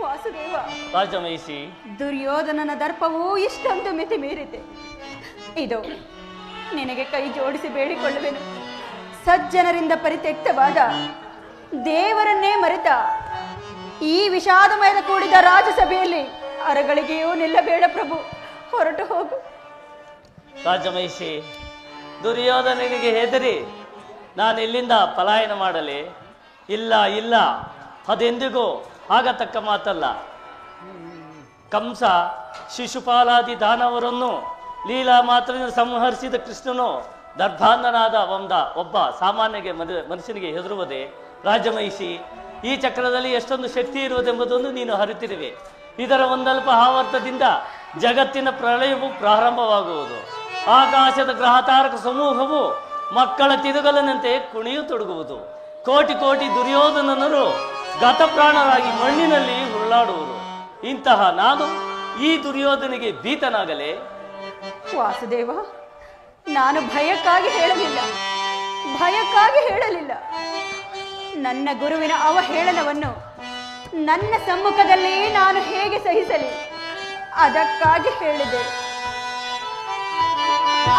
ವಾಸುದೇವ, ರಾಜಮಹಿಷಿ, ದುರ್ಯೋಧನನ ದರ್ಪವು ಇಷ್ಟೊಂದು ಮಿತಿ ಮೀರಿದೆ. ಇದು ನಿನಗೆ ಕೈ ಜೋಡಿಸಿ ಬೇಡಿಕೊಳ್ಳುವೆನು. ಸಜ್ಜನರಿಂದ ಪರಿತ್ಯಕ್ತವಾದ, ದೇವರನ್ನೇ ಮರೆತ ಈ ವಿಷಾದಮಯದ ಕೂಡಿದ ರಾಜಸಭೆಯಲ್ಲಿ ಅರಗಳಿಗೆಯೂ ನಿಲ್ಲಬೇಡ ಪ್ರಭು, ಹೊರಟು ಹೋಗು. ರಾಜಮಹಿಷಿ, ದುರ್ಯೋಧನನಿಗೆ ಹೆದರಿ ನಾನು ಇಲ್ಲಿಂದ ಪಲಾಯನ ಮಾಡಲಿ? ಇಲ್ಲ ಇಲ್ಲ, ಅದೆಂದಿಗೂ ಆಗತಕ್ಕ ಮಾತಲ್ಲ. ಕಂಸ ಶಿಶುಪಾಲಾದಿ ದಾನವರನ್ನು ಲೀಲಾ ಮಾತ್ರದಿಂದ ಸಂಹರಿಸಿದ ಕೃಷ್ಣನು ದರ್ಭಾಂಧನಾದ ಒಬ್ಬ ಸಾಮಾನ್ಯಗೆ ಮನುಷ್ಯನಿಗೆ ಹೆದರುವುದೇ? ರಾಜಮಹಿಷಿ, ಈ ಚಕ್ರದಲ್ಲಿ ಎಷ್ಟೊಂದು ಶಕ್ತಿ ಇರುವುದೆಂಬುದನ್ನು ನೀನು ಅರಿತಿರುವೆ. ಇದರ ಒಂದಲ್ಪ ಆವರ್ತದಿಂದ ಜಗತ್ತಿನ ಪ್ರಳಯವು ಪ್ರಾರಂಭವಾಗುವುದು. ಆಕಾಶದ ಗ್ರಹತಾರಕ ಸಮೂಹವು ಮಕ್ಕಳ ತಿರುಗಲನಂತೆ ಕುಣಿಯತೊಡಗುವುದು. ಕೋಟಿ ಕೋಟಿ ದುರ್ಯೋಧನರು ಗತಪ್ರಾಣರಾಗಿ ಮಣ್ಣಿನಲ್ಲಿ ಉರುಳಾಡುವರು. ಇಂತಹ ನಾನು ಈ ದುರ್ಯೋಧನಿಗೆ ಭೀತನಾಗಲೇ? ವಾಸುದೇವ, ನಾನು ಭಯಕ್ಕಾಗಿ ಹೇಳಲಿಲ್ಲ. ನನ್ನ ಗುರುವಿನ ಅವಹೇಳನವನ್ನು ನನ್ನ ಸಮ್ಮುಖದಲ್ಲಿ ನಾನು ಹೇಗೆ ಸಹಿಸಲಿ, ಅದಕ್ಕಾಗಿ ಹೇಳಿದೆ.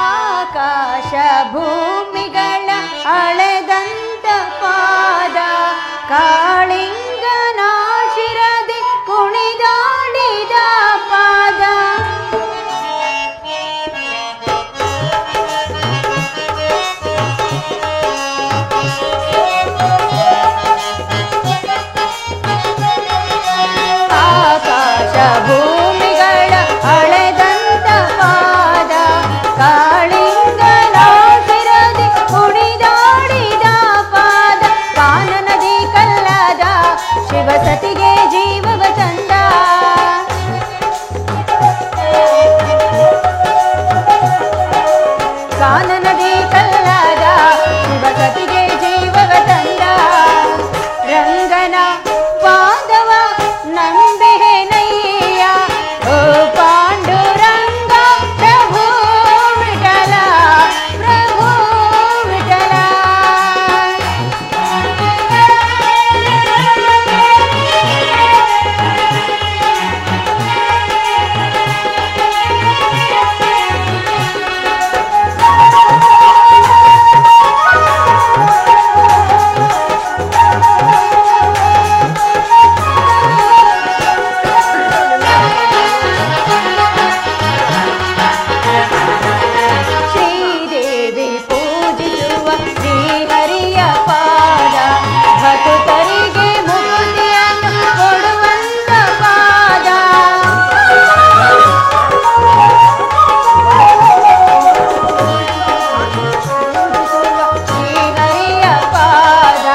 ಆಕಾಶ ಭೂಮಿಗಳ ಅಳೆದಂತ ಪಾದ, ಕಾಳಿಂಗನ ಶಿರದಿ ಕುಣಿದಾಡಿದ ಪಾದ, ಆಕಾಶ ಭೂಮಿಗಳ ಅಳೆದಂತ ಪಾದ, ಕಾಳಿಂಗನ ಶಿರದಿ ಕುಣಿದಾಡಿದ ಪಾದ, ಕಾನನದಿ ಕಲ್ಲದ ಶಿವಸತಿಗೆ ಜೀವವ ತಂದ, ಕಾನನದಿ ಕಲ್ಲದ ಶಿವಸತಿಗೆ ಜೀವವ ತಂದ, ರಂಗನ ಪಾದವ ನಂಬಿಹೆನಯ್ಯ, ಓ ಪಾಂಡುರಂಗ ಪ್ರಭು ವಿಠಲ, ಪ್ರಭು ವಿಠಲ. ಶ್ರೀದೇವಿ ಪೂಜಿಸುವ ಶ್ರೀಹರಿಯ ಪಾದ, ಭಕ್ತರಿಗೆ ಮುಕ್ತಿಯನ್ನು ಕೊಡುವಂತ ಪಾದ, ಶ್ರೀಹರಿಯ ಪಾದ,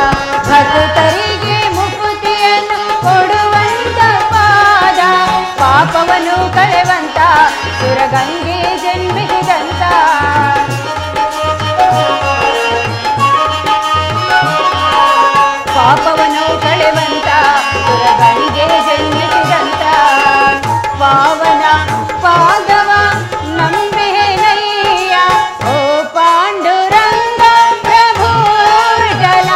ಭಕ್ತರಿಗೆ ಮುಕ್ತಿಯನ್ನು ಕೊಡುವಂತ ಪಾದ, ಪಾಪವನ್ನು ಕಳೆವಂತ ಸುರಗಂಗೆ ಜನ್ಮಿಸಿದಂತ, ಪಾಪವನ್ನು ಕಳೆವಂತ ಸುರಗಂಗೆ ಜನ್ಮಿಸಿದಂತ, ಪಾವನ ಪಾದವ ನಂಬಿಹೆನಯ್ಯ, ಓ ಪಾಂಡುರಂಗ ಪ್ರಭು ವಿಠಲ,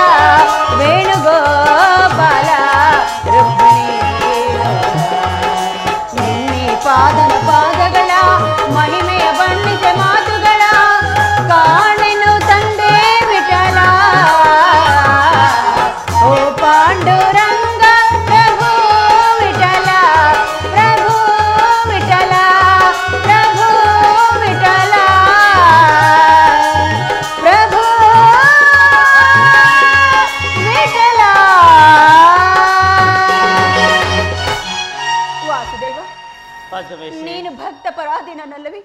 ವೇಣುಗೋಪಾಲ ರುಕ್ಮಿಣಿ, ನಿನ್ನೆ ಪಾದಗಳ ಮಹಿಮೆಯ ಬಣ್ಣಿತ ಮಾತುಗಳ ಕಾಣೆನು ತಂದೆ ವಿಠಲ, ಓ ಪಾಂಡುರಂಗ ಪ್ರಭು ವಿಠಲ, ಪ್ರಭು ವಿಠಲ, ಪರಾಧೀನನಲ್ಲವೇ?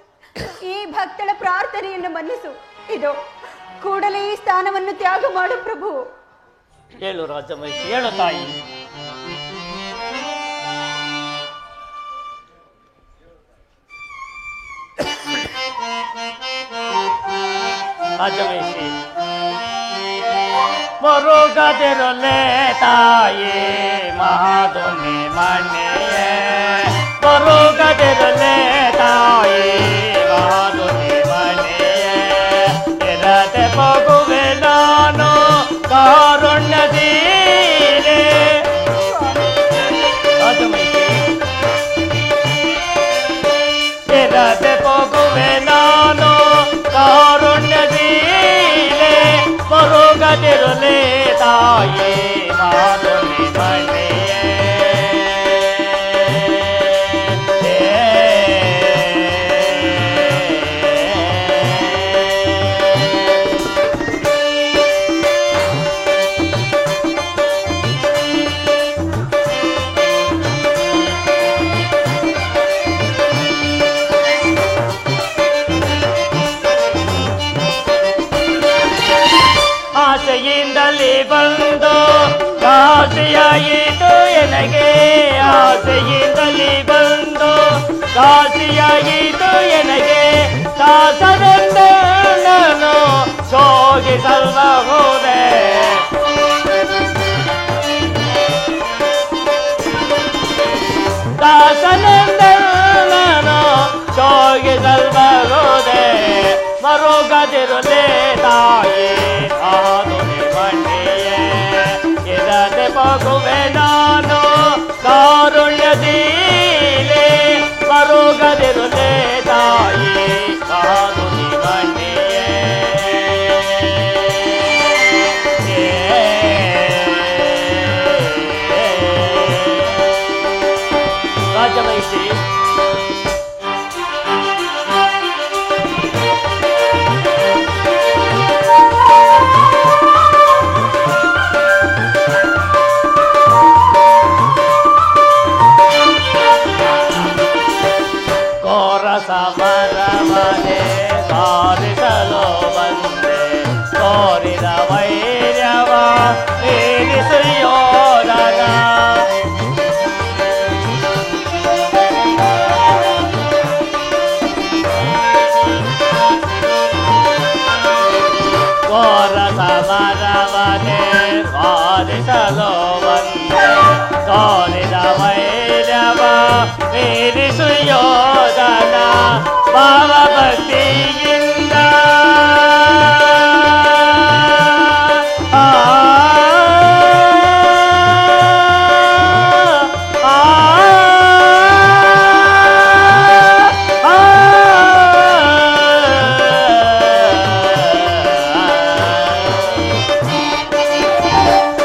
ಈ ಭಕ್ತಳ ಪ್ರಾರ್ಥನೆಯನ್ನು ಮನ್ನಿಸು. ಇದು ಕೂಡಲೇ ಈ ಸ್ಥಾನವನ್ನು ತ್ಯಾಗ ಮಾಡು ಪ್ರಭು. ಹೇಳು ರಾಜಮಹಿಷಿ, ಹೇಳು ತಾಯಿ. ರಾಜಮಹಿಷಿ, ಮರುಗದಿರಲೇ ತಾಯಿ ಮಹಾದೊಂದಿ ಮನೆಯೇ, ಮರುಗದಿರಲೇ ತಾಯಿ ಮಹಾದೊಂದಿ ಮನೆಯೇ, ಇರದೆ ಹೋಗುವೆ ನಾನು ಕಾರುಣ್ಯದೀರೆ. ರಾಜಮಹಿಷಿ, ಇರದೆ ಹೋಗುವೆ ನಾನು ಕಾರುಣ್ಯದೀರೆ, ಮರುಗದಿರಲೇ ತಾಯಿ ಮಾಧುನಿ ಮನೆಯೇ. ಆಸೆಯಿಂದಲೇ ಬಂದು ಕಾಸಿಯಾಯಿತು ಎನಗೆ, ಆಸೆಯಿಂದಲೇ ಬಂದು ಕಾಸಿಯಾಯಿತು ಎನಗೆ, ದಾಸನೆಂದ ನಾನು ಸೋಗಿಸಲ್ಬಹುದೇ. ದಾಸನೆಂದ ನಾನು ಸೋಗಿಸಲ್ಬಹುದೇ, ಮರುಗದಿರಲೇ ತಾಯಿ ಮಾಧುನಿ ಮನೆಯೇ, ಇರದೆ ಹೋಗುವೆ ನಾನು ಕಾರುಣ್ಯದೀಲೆ, ಮರುಗದಿರಲೇ ತಾಯಿ ಮಾಧುನಿ ಮನೆಯೇ. ರಾಜಮಹಿಷಿ, ಸಮರವನೆ ಸಾರಿಸಲು ಬಂದೆ, ತೋರಿದ ವೈರ್ಯವ ಮೀರಿಸುಯೋಧನ. ಘೋರ ಸಮರವನೆ ಸಾರಿಸಲು ಬಂದೆ, ತೋರಿದ ವೈರ್ಯವ ಮೀರಿಸುಯೋಧನ. ಭಾವ ಭಕ್ತಿಯಿಂದ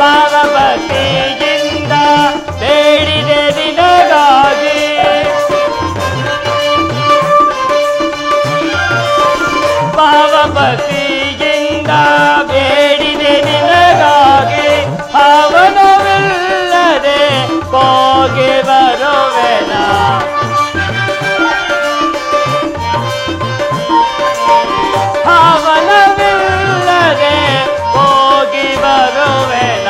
ಭಾವ ಭಕ್ತಿಯಿಂದ ಬೇಡಿದೆ ನಿನಗಾಗಿ, ಭಾವಭಕ್ತಿಯಿಂದ ಬೇಡಿದೆ ನಿನಗಾಗಿ, ಅವನವಿಲ್ಲದೆ ಹೋಗಿ ಬರುವೆನ. ಅವನವಿಲ್ಲದೆ ಹೋಗಿ ಬರುವೆನ,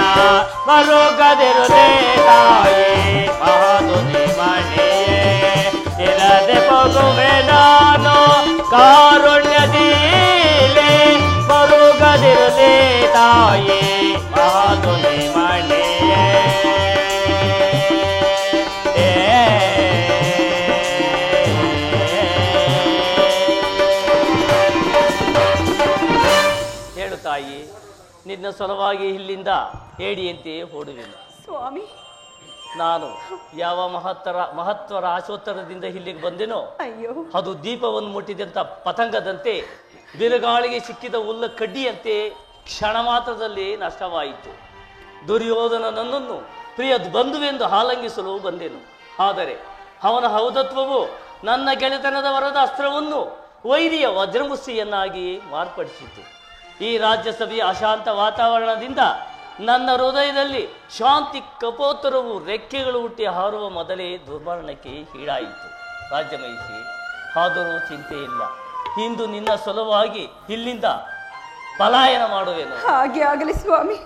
ಮರುಗದಿರುದೇ ತಾಯಿ ಮಾಧುನಿ ಮನೆಯೇ, ಇರದೆ ಹೋಗುವೆ ನಾನು ಕಾರುಣ್ಯದೀಲೆ, ಮರುಗದಿರುದೇ ತಾಯಿ ಮಾಧುನಿ ಮನೆಯೇ. ಹೇಳು ತಾಯಿ, ನಿನ್ನ ಸಲುವಾಗಿ ಇಲ್ಲಿಂದ ಹೇಡಿಯಂತೆ ಓಡುವೆನು. ಸ್ವಾಮಿ, ನಾನು ಯಾವ ಮಹತ್ವರ ಆಶೋತ್ತರದಿಂದ ಇಲ್ಲಿಗೆ ಬಂದೆನೋ, ಅಯ್ಯೋ, ಅದು ದೀಪವನ್ನು ಮುಟ್ಟಿದಂತ ಪತಂಗದಂತೆ, ಬಿರುಗಾಳಿಗೆ ಸಿಕ್ಕಿದ ಹುಲ್ಲ ಕಡ್ಡಿಯಂತೆ ಕ್ಷಣ ಮಾತ್ರದಲ್ಲಿ ನಷ್ಟವಾಯಿತು. ದುರ್ಯೋಧನ ನನ್ನನ್ನು ಪ್ರಿಯ ಬಂಧುವೆಂದು ಆಲಂಗಿಸಲು ಬಂದೆನು. ಆದರೆ ಅವನ ಔದತ್ವವು ನನ್ನ ಗೆಳೆತನದ ವರದ ಅಸ್ತ್ರವನ್ನು ವೈರಿಯ ವಜ್ರಮುಷ್ಟಿಯನ್ನಾಗಿ ಮಾರ್ಪಡಿಸಿತು. ಈ ರಾಜ್ಯಸಭೆಯ ಅಶಾಂತ ವಾತಾವರಣದಿಂದ ನನ್ನ ಹೃದಯದಲ್ಲಿ ಶಾಂತಿ ಕಪೋತ್ತರವು ರೆಕ್ಕೆಗಳು ಹುಟ್ಟಿ ಹಾರುವ ಮೊದಲೇ ದುರ್ಮರಣಕ್ಕೆ ಈಡಾಯಿತು. ರಾಜ್ಯಮಹಿಷಿ, ಆದರೂ ಚಿಂತೆ ಇಲ್ಲ. ಇಂದು ನಿನ್ನ ಸಲುವಾಗಿ ಇಲ್ಲಿಂದ ಪಲಾಯನ ಮಾಡುವೆನು. ಹಾಗೆ ಆಗಲಿ ಸ್ವಾಮಿ.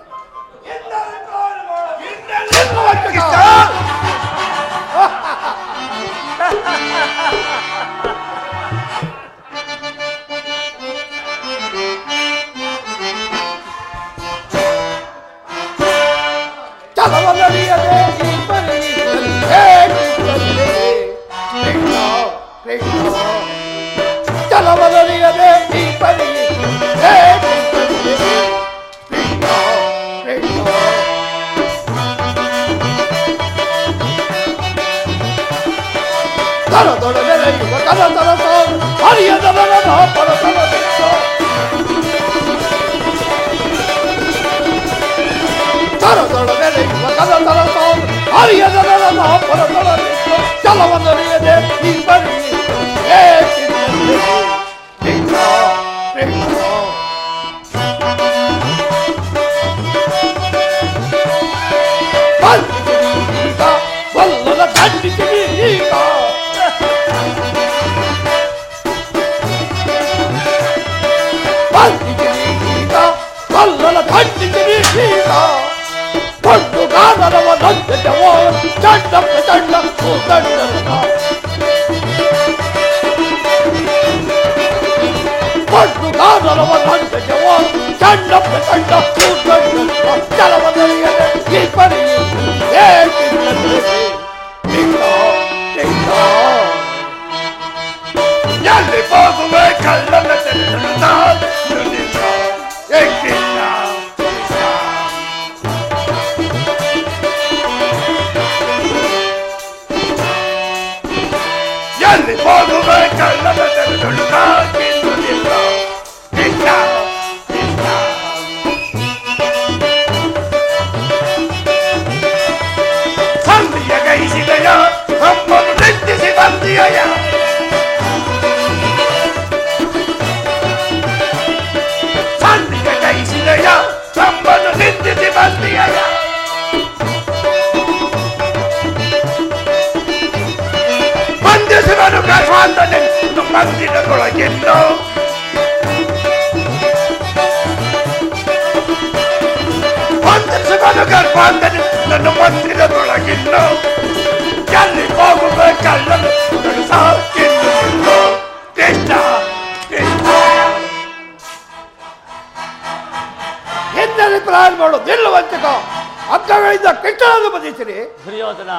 ದುರ್ಯೋಧನ,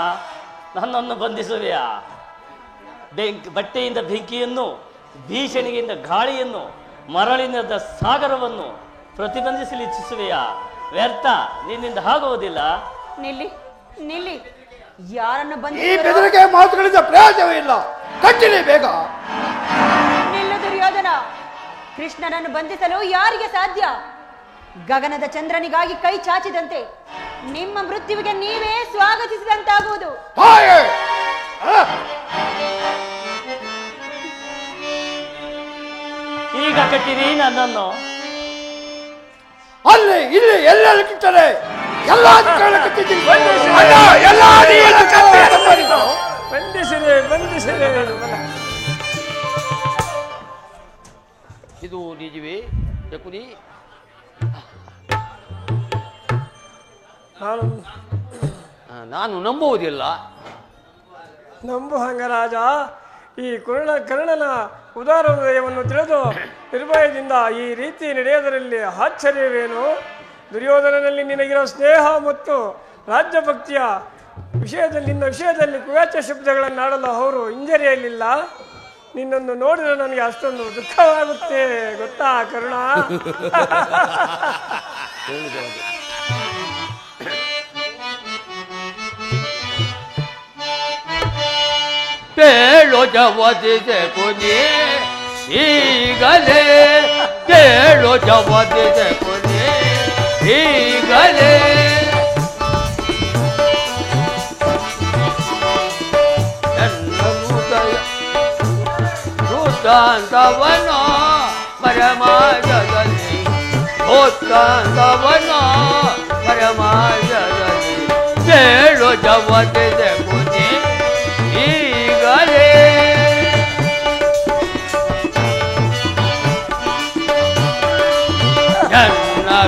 ನನ್ನನ್ನು ಬಂಧಿಸುವೆಯಾ? ಬಟ್ಟೆಯಿಂದ ಬೆಂಕಿಯನ್ನು, ಭೀಷಣಿಗೆಯಿಂದ ಗಾಳಿಯನ್ನು, ಮರಳಿನಿಂದ ಸಾಗರವನ್ನು ಪ್ರತಿಬಂಧಿಸಲು ಇಚ್ಛಿಸುವೆಯಾ? ವ್ಯರ್ಥ, ನಿನ್ನಿಂದ ಆಗುವುದಿಲ್ಲ. ನಿಲ್ಲಿ ನಿಲ್ಲಿ. ಯಾರನ್ನು ಈ ಬೆದರಿಕೆ ಮಾತುಗಳಿಂದ ಪ್ರಯೋಜನವೇ ಇಲ್ಲ. ಕಟ್ಟಿಲಿ ಬೇಗ. ನಿಲ್ಲು ದುರ್ಯೋಧನ. ಕೃಷ್ಣನನ್ನು ಬಂಧಿಸಲು ಯಾರಿಗೆ ಸಾಧ್ಯ? ಗಗನದ ಚಂದ್ರನಿಗಾಗಿ ಕೈ ಚಾಚಿದಂತೆ ನಿಮ್ಮ ಮೃತ್ಯುವಿಗೆ ನೀವೇ ಸ್ವಾಗತಿಸಿದಂತಾಗುವುದು. ಈಗ ಕಟ್ಟಿರಿ ನನ್ನನ್ನು. ಅಲ್ಲಿ ಇಲ್ಲಿ ಎಲ್ಲೆಲ್ಲ ಕಿಟ್ಟರೆ ಎಲ್ಲ ಇದು ನಿಜವೇ ಶಕುನಿ? ನಾನು ನಂಬುವುದಿಲ್ಲ. ನಂಬು ಹಂಗರಾಜ. ಈ ಕರ್ಣನ ಉದಾರ ಹೃದಯವನ್ನು ತಿಳಿದು ನಿರ್ಭಯದಿಂದ ಈ ರೀತಿ ನಡೆಯೋದರಲ್ಲಿ ಆಶ್ಚರ್ಯವೇನು? ದುರ್ಯೋಧನನಲ್ಲಿ ನಿನಗಿರೋ ಸ್ನೇಹ ಮತ್ತು ರಾಜ್ಯಭಕ್ತಿಯ ವಿಷಯದಲ್ಲಿ, ನಿನ್ನ ವಿಷಯದಲ್ಲಿ ಕುವಾಚ್ಯ ಶಬ್ದಗಳನ್ನು ಆಡಲು ಅವರು ಹಿಂಜರಿಯಲಿಲ್ಲ. ನಿನ್ನನ್ನು ನೋಡಿದ್ರೆ ನನಗೆ ಅಷ್ಟೊಂದು ದುಃಖವಾಗುತ್ತೆ ಗೊತ್ತಾ ಕರುಣ? ಬೇಳೋ ಜವದಿದೆ ಕೊನೆ ಈಗಲೇ, ಬೇಳೋ ಜವದಿದೆ ಕೊನೆ ಈಗಲೇ. ವೃತ್ತಾಂತವನೋ ಪರಮಾಜದಲ್ಲಿ, ವೃತ್ತಾಂತವನೋ ಪರಮಾಜದಲ್ಲಿ, ಬೇಳೋ ಜವದಿದೆ ಕೊನೆ ಈಗಲೇ.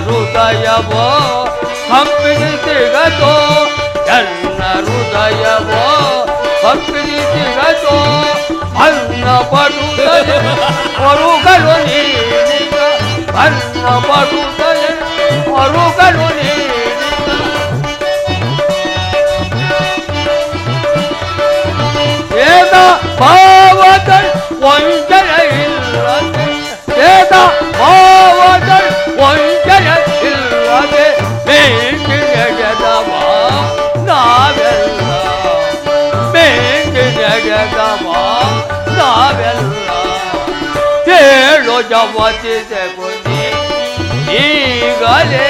ಹೃದಯವೋ ಕಂಪಿಸಿಗತೋ ಎನ್ನ ಹೃದಯವೋ ಕಂಪಿಸಿಗತೋ ಅನ್ನ ಪಡುತ್ತದೆ ಮರುಗಳು ನೀಡಿದ ಅನ್ನ ಪಡುತ್ತದೆ ಮರುಗಳು ನೀಡಿದ ವೇದ ಭಾವದಲ್ ವಂಚನ ಇಲ್ಲದೆ ವೇದ ಭಾವದಲ್ ವಂಚನ ಇಲ್ಲದೆ ಬೇಂಡಿ ನಡೆದವ ನಾವೆಲ್ಲ ಬೇಂಡಿ ನಡೆದವ ನಾವೆಲ್ಲ ಕೇಳು ಜಮತಿದೆ ಬುದ್ಧಿ ಈಗಲೇ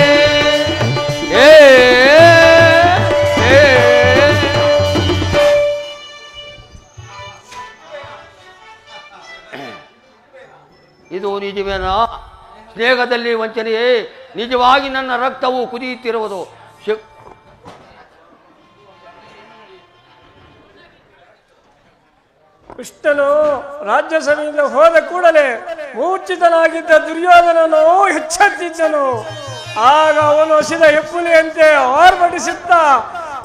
ಇದು ನಿಜವೇನಾ? ಸ್ನೇಹದಲ್ಲಿ ವಂಚನೆಯೇ? ನಿಜವಾಗಿ ನನ್ನ ರಕ್ತವು ಕುದಿಯುತ್ತಿರುವುದು. ಕೃಷ್ಣನು ರಾಜ್ಯಸಭೆಯಿಂದ ಹೋದ ಕೂಡಲೇ ಮೂರ್ಛಿತನಾಗಿದ್ದ ದುರ್ಯೋಧನನು ಎಚ್ಚೆತ್ತಿದ್ದನು. ಆಗ ಅವನು ಹಸಿದ ಹೆಪ್ಪುಲಿಯಂತೆ ಆರ್ಭಟಿಸುತ್ತಾ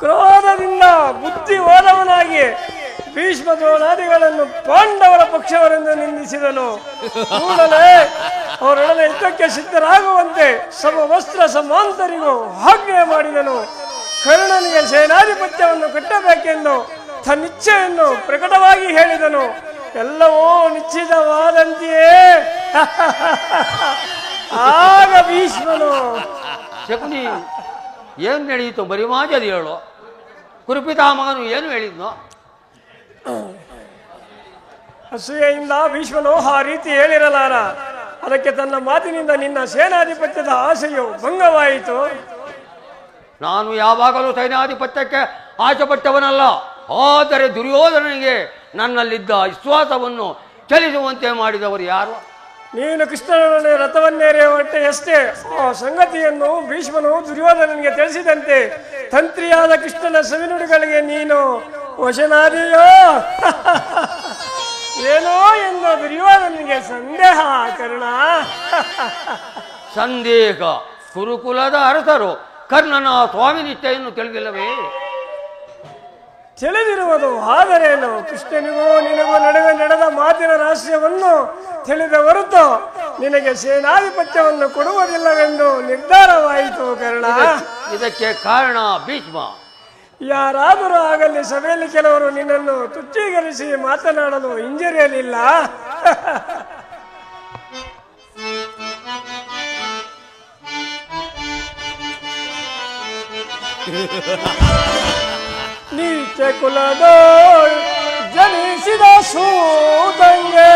ಕ್ರೋಧದಿಂದ ಬುದ್ಧಿ ಹೋದವನಾಗಿ ಭೀಷ್ಮ ದ್ರೋಣಾದಿಗಳನ್ನು ಪಾಂಡವರ ಪಕ್ಷವರೆಂದು ನಿಂದಿಸಿದನು. ಕೂಡಲೇ ಅವರೊಡನೆ ಯುದ್ಧಕ್ಕೆ ಸಿದ್ಧರಾಗುವಂತೆ ಸಮವಸ್ತ್ರ ಸಮಾಂತರಿಗೂ ಆಜ್ಞೆ ಮಾಡಿದನು. ಕರ್ಣನಿಗೆ ಸೇನಾಧಿಪತ್ಯವನ್ನು ಕಟ್ಟಬೇಕೆಂದು ತನ್ನಿಚ್ಛೆಯನ್ನು ಪ್ರಕಟವಾಗಿ ಹೇಳಿದನು. ಎಲ್ಲವೂ ನಿಶ್ಚಿತವಾದಂತೆಯೇ ಆಗ ಭೀಷ್ಮನು ಶಕುನಿ ಏನು ನಡೆಯಿತು? ಬರೀ ಮಾಜದಿ ಹೇಳು. ಕುರುಪಿತಾಮಗನು ಏನು ಹೇಳಿದ್ನೋ? ಅಸೂಯೆಯಿಂದ ಭೀಷ್ಮನು ಆ ರೀತಿ ಹೇಳಿರಲಾರ. ಅದಕ್ಕೆ ತನ್ನ ಮಾತಿನಿಂದ ನಿನ್ನ ಸೇನಾಧಿಪತ್ಯದ ಆಸೆಯು ಭಂಗವಾಯಿತು. ನಾನು ಯಾವಾಗಲೂ ಸೈನ್ಯಾಧಿಪತ್ಯಕ್ಕೆ ಆಶೆಪಟ್ಟವನಲ್ಲ. ಆದರೆ ದುರ್ಯೋಧನನಿಗೆ ನನ್ನಲ್ಲಿದ್ದ ವಿಶ್ವಾಸವನ್ನು ಚಲಿಸುವಂತೆ ಮಾಡಿದವರು ಯಾರು? ನೀನು ಕೃಷ್ಣನೊಡನೆ ರಥವನ್ನೇರೆಯುವಂತೆಯಷ್ಟೇ. ಆ ಸಂಗತಿಯನ್ನು ಭೀಷ್ಮನು ದುರ್ಯೋಧನನಿಗೆ ತಿಳಿಸಿದಂತೆ ತಂತ್ರಿಯಾದ ಕೃಷ್ಣನ ಸವಿನುಡಿಗಳಿಗೆ ನೀನು ವಶನಾದೆಯೋ ಏನೋ ಎಂದು ದುರ್ಯೋಧನಿಗೆ ಸಂದೇಹ. ಕರ್ಣ ಸಂದೇಹ? ಕುರುಕುಲದ ಅರಸರು ಕರ್ಣನ ಸ್ವಾಮಿ ನಿಷ್ಠೆಯನ್ನು ತಿಳಿದಿಲ್ಲವೇ? ತಿಳಿದಿರುವುದು. ಆದರೇನು ಕೃಷ್ಣನಿಗೂ ನಿನಗೂ ನಡುವೆ ನಡೆದ ಮಾತಿನ ರಹಸ್ಯವನ್ನು ತಿಳಿದ ಹೊರತು ನಿನಗೆ ಸೇನಾಧಿಪತ್ಯವನ್ನು ಕೊಡುವುದಿಲ್ಲವೆಂದು ನಿರ್ಧಾರವಾಯಿತು. ಕರ್ಣ ಇದಕ್ಕೆ ಕಾರಣ ಭೀಷ್ಮ. ಯಾರಾದರೂ ಆಗಲಿ ಸಭೆಯಲ್ಲಿ ಕೆಲವರು ನಿನ್ನನ್ನು ತುಚ್ಛೀಕರಿಸಿ ಮಾತನಾಡಲು ಹಿಂಜರಿಯಲಿಲ್ಲ. ನೀಚ ಕುಲದ ಜನಿಸಿದ ಸೂತಂಗೆ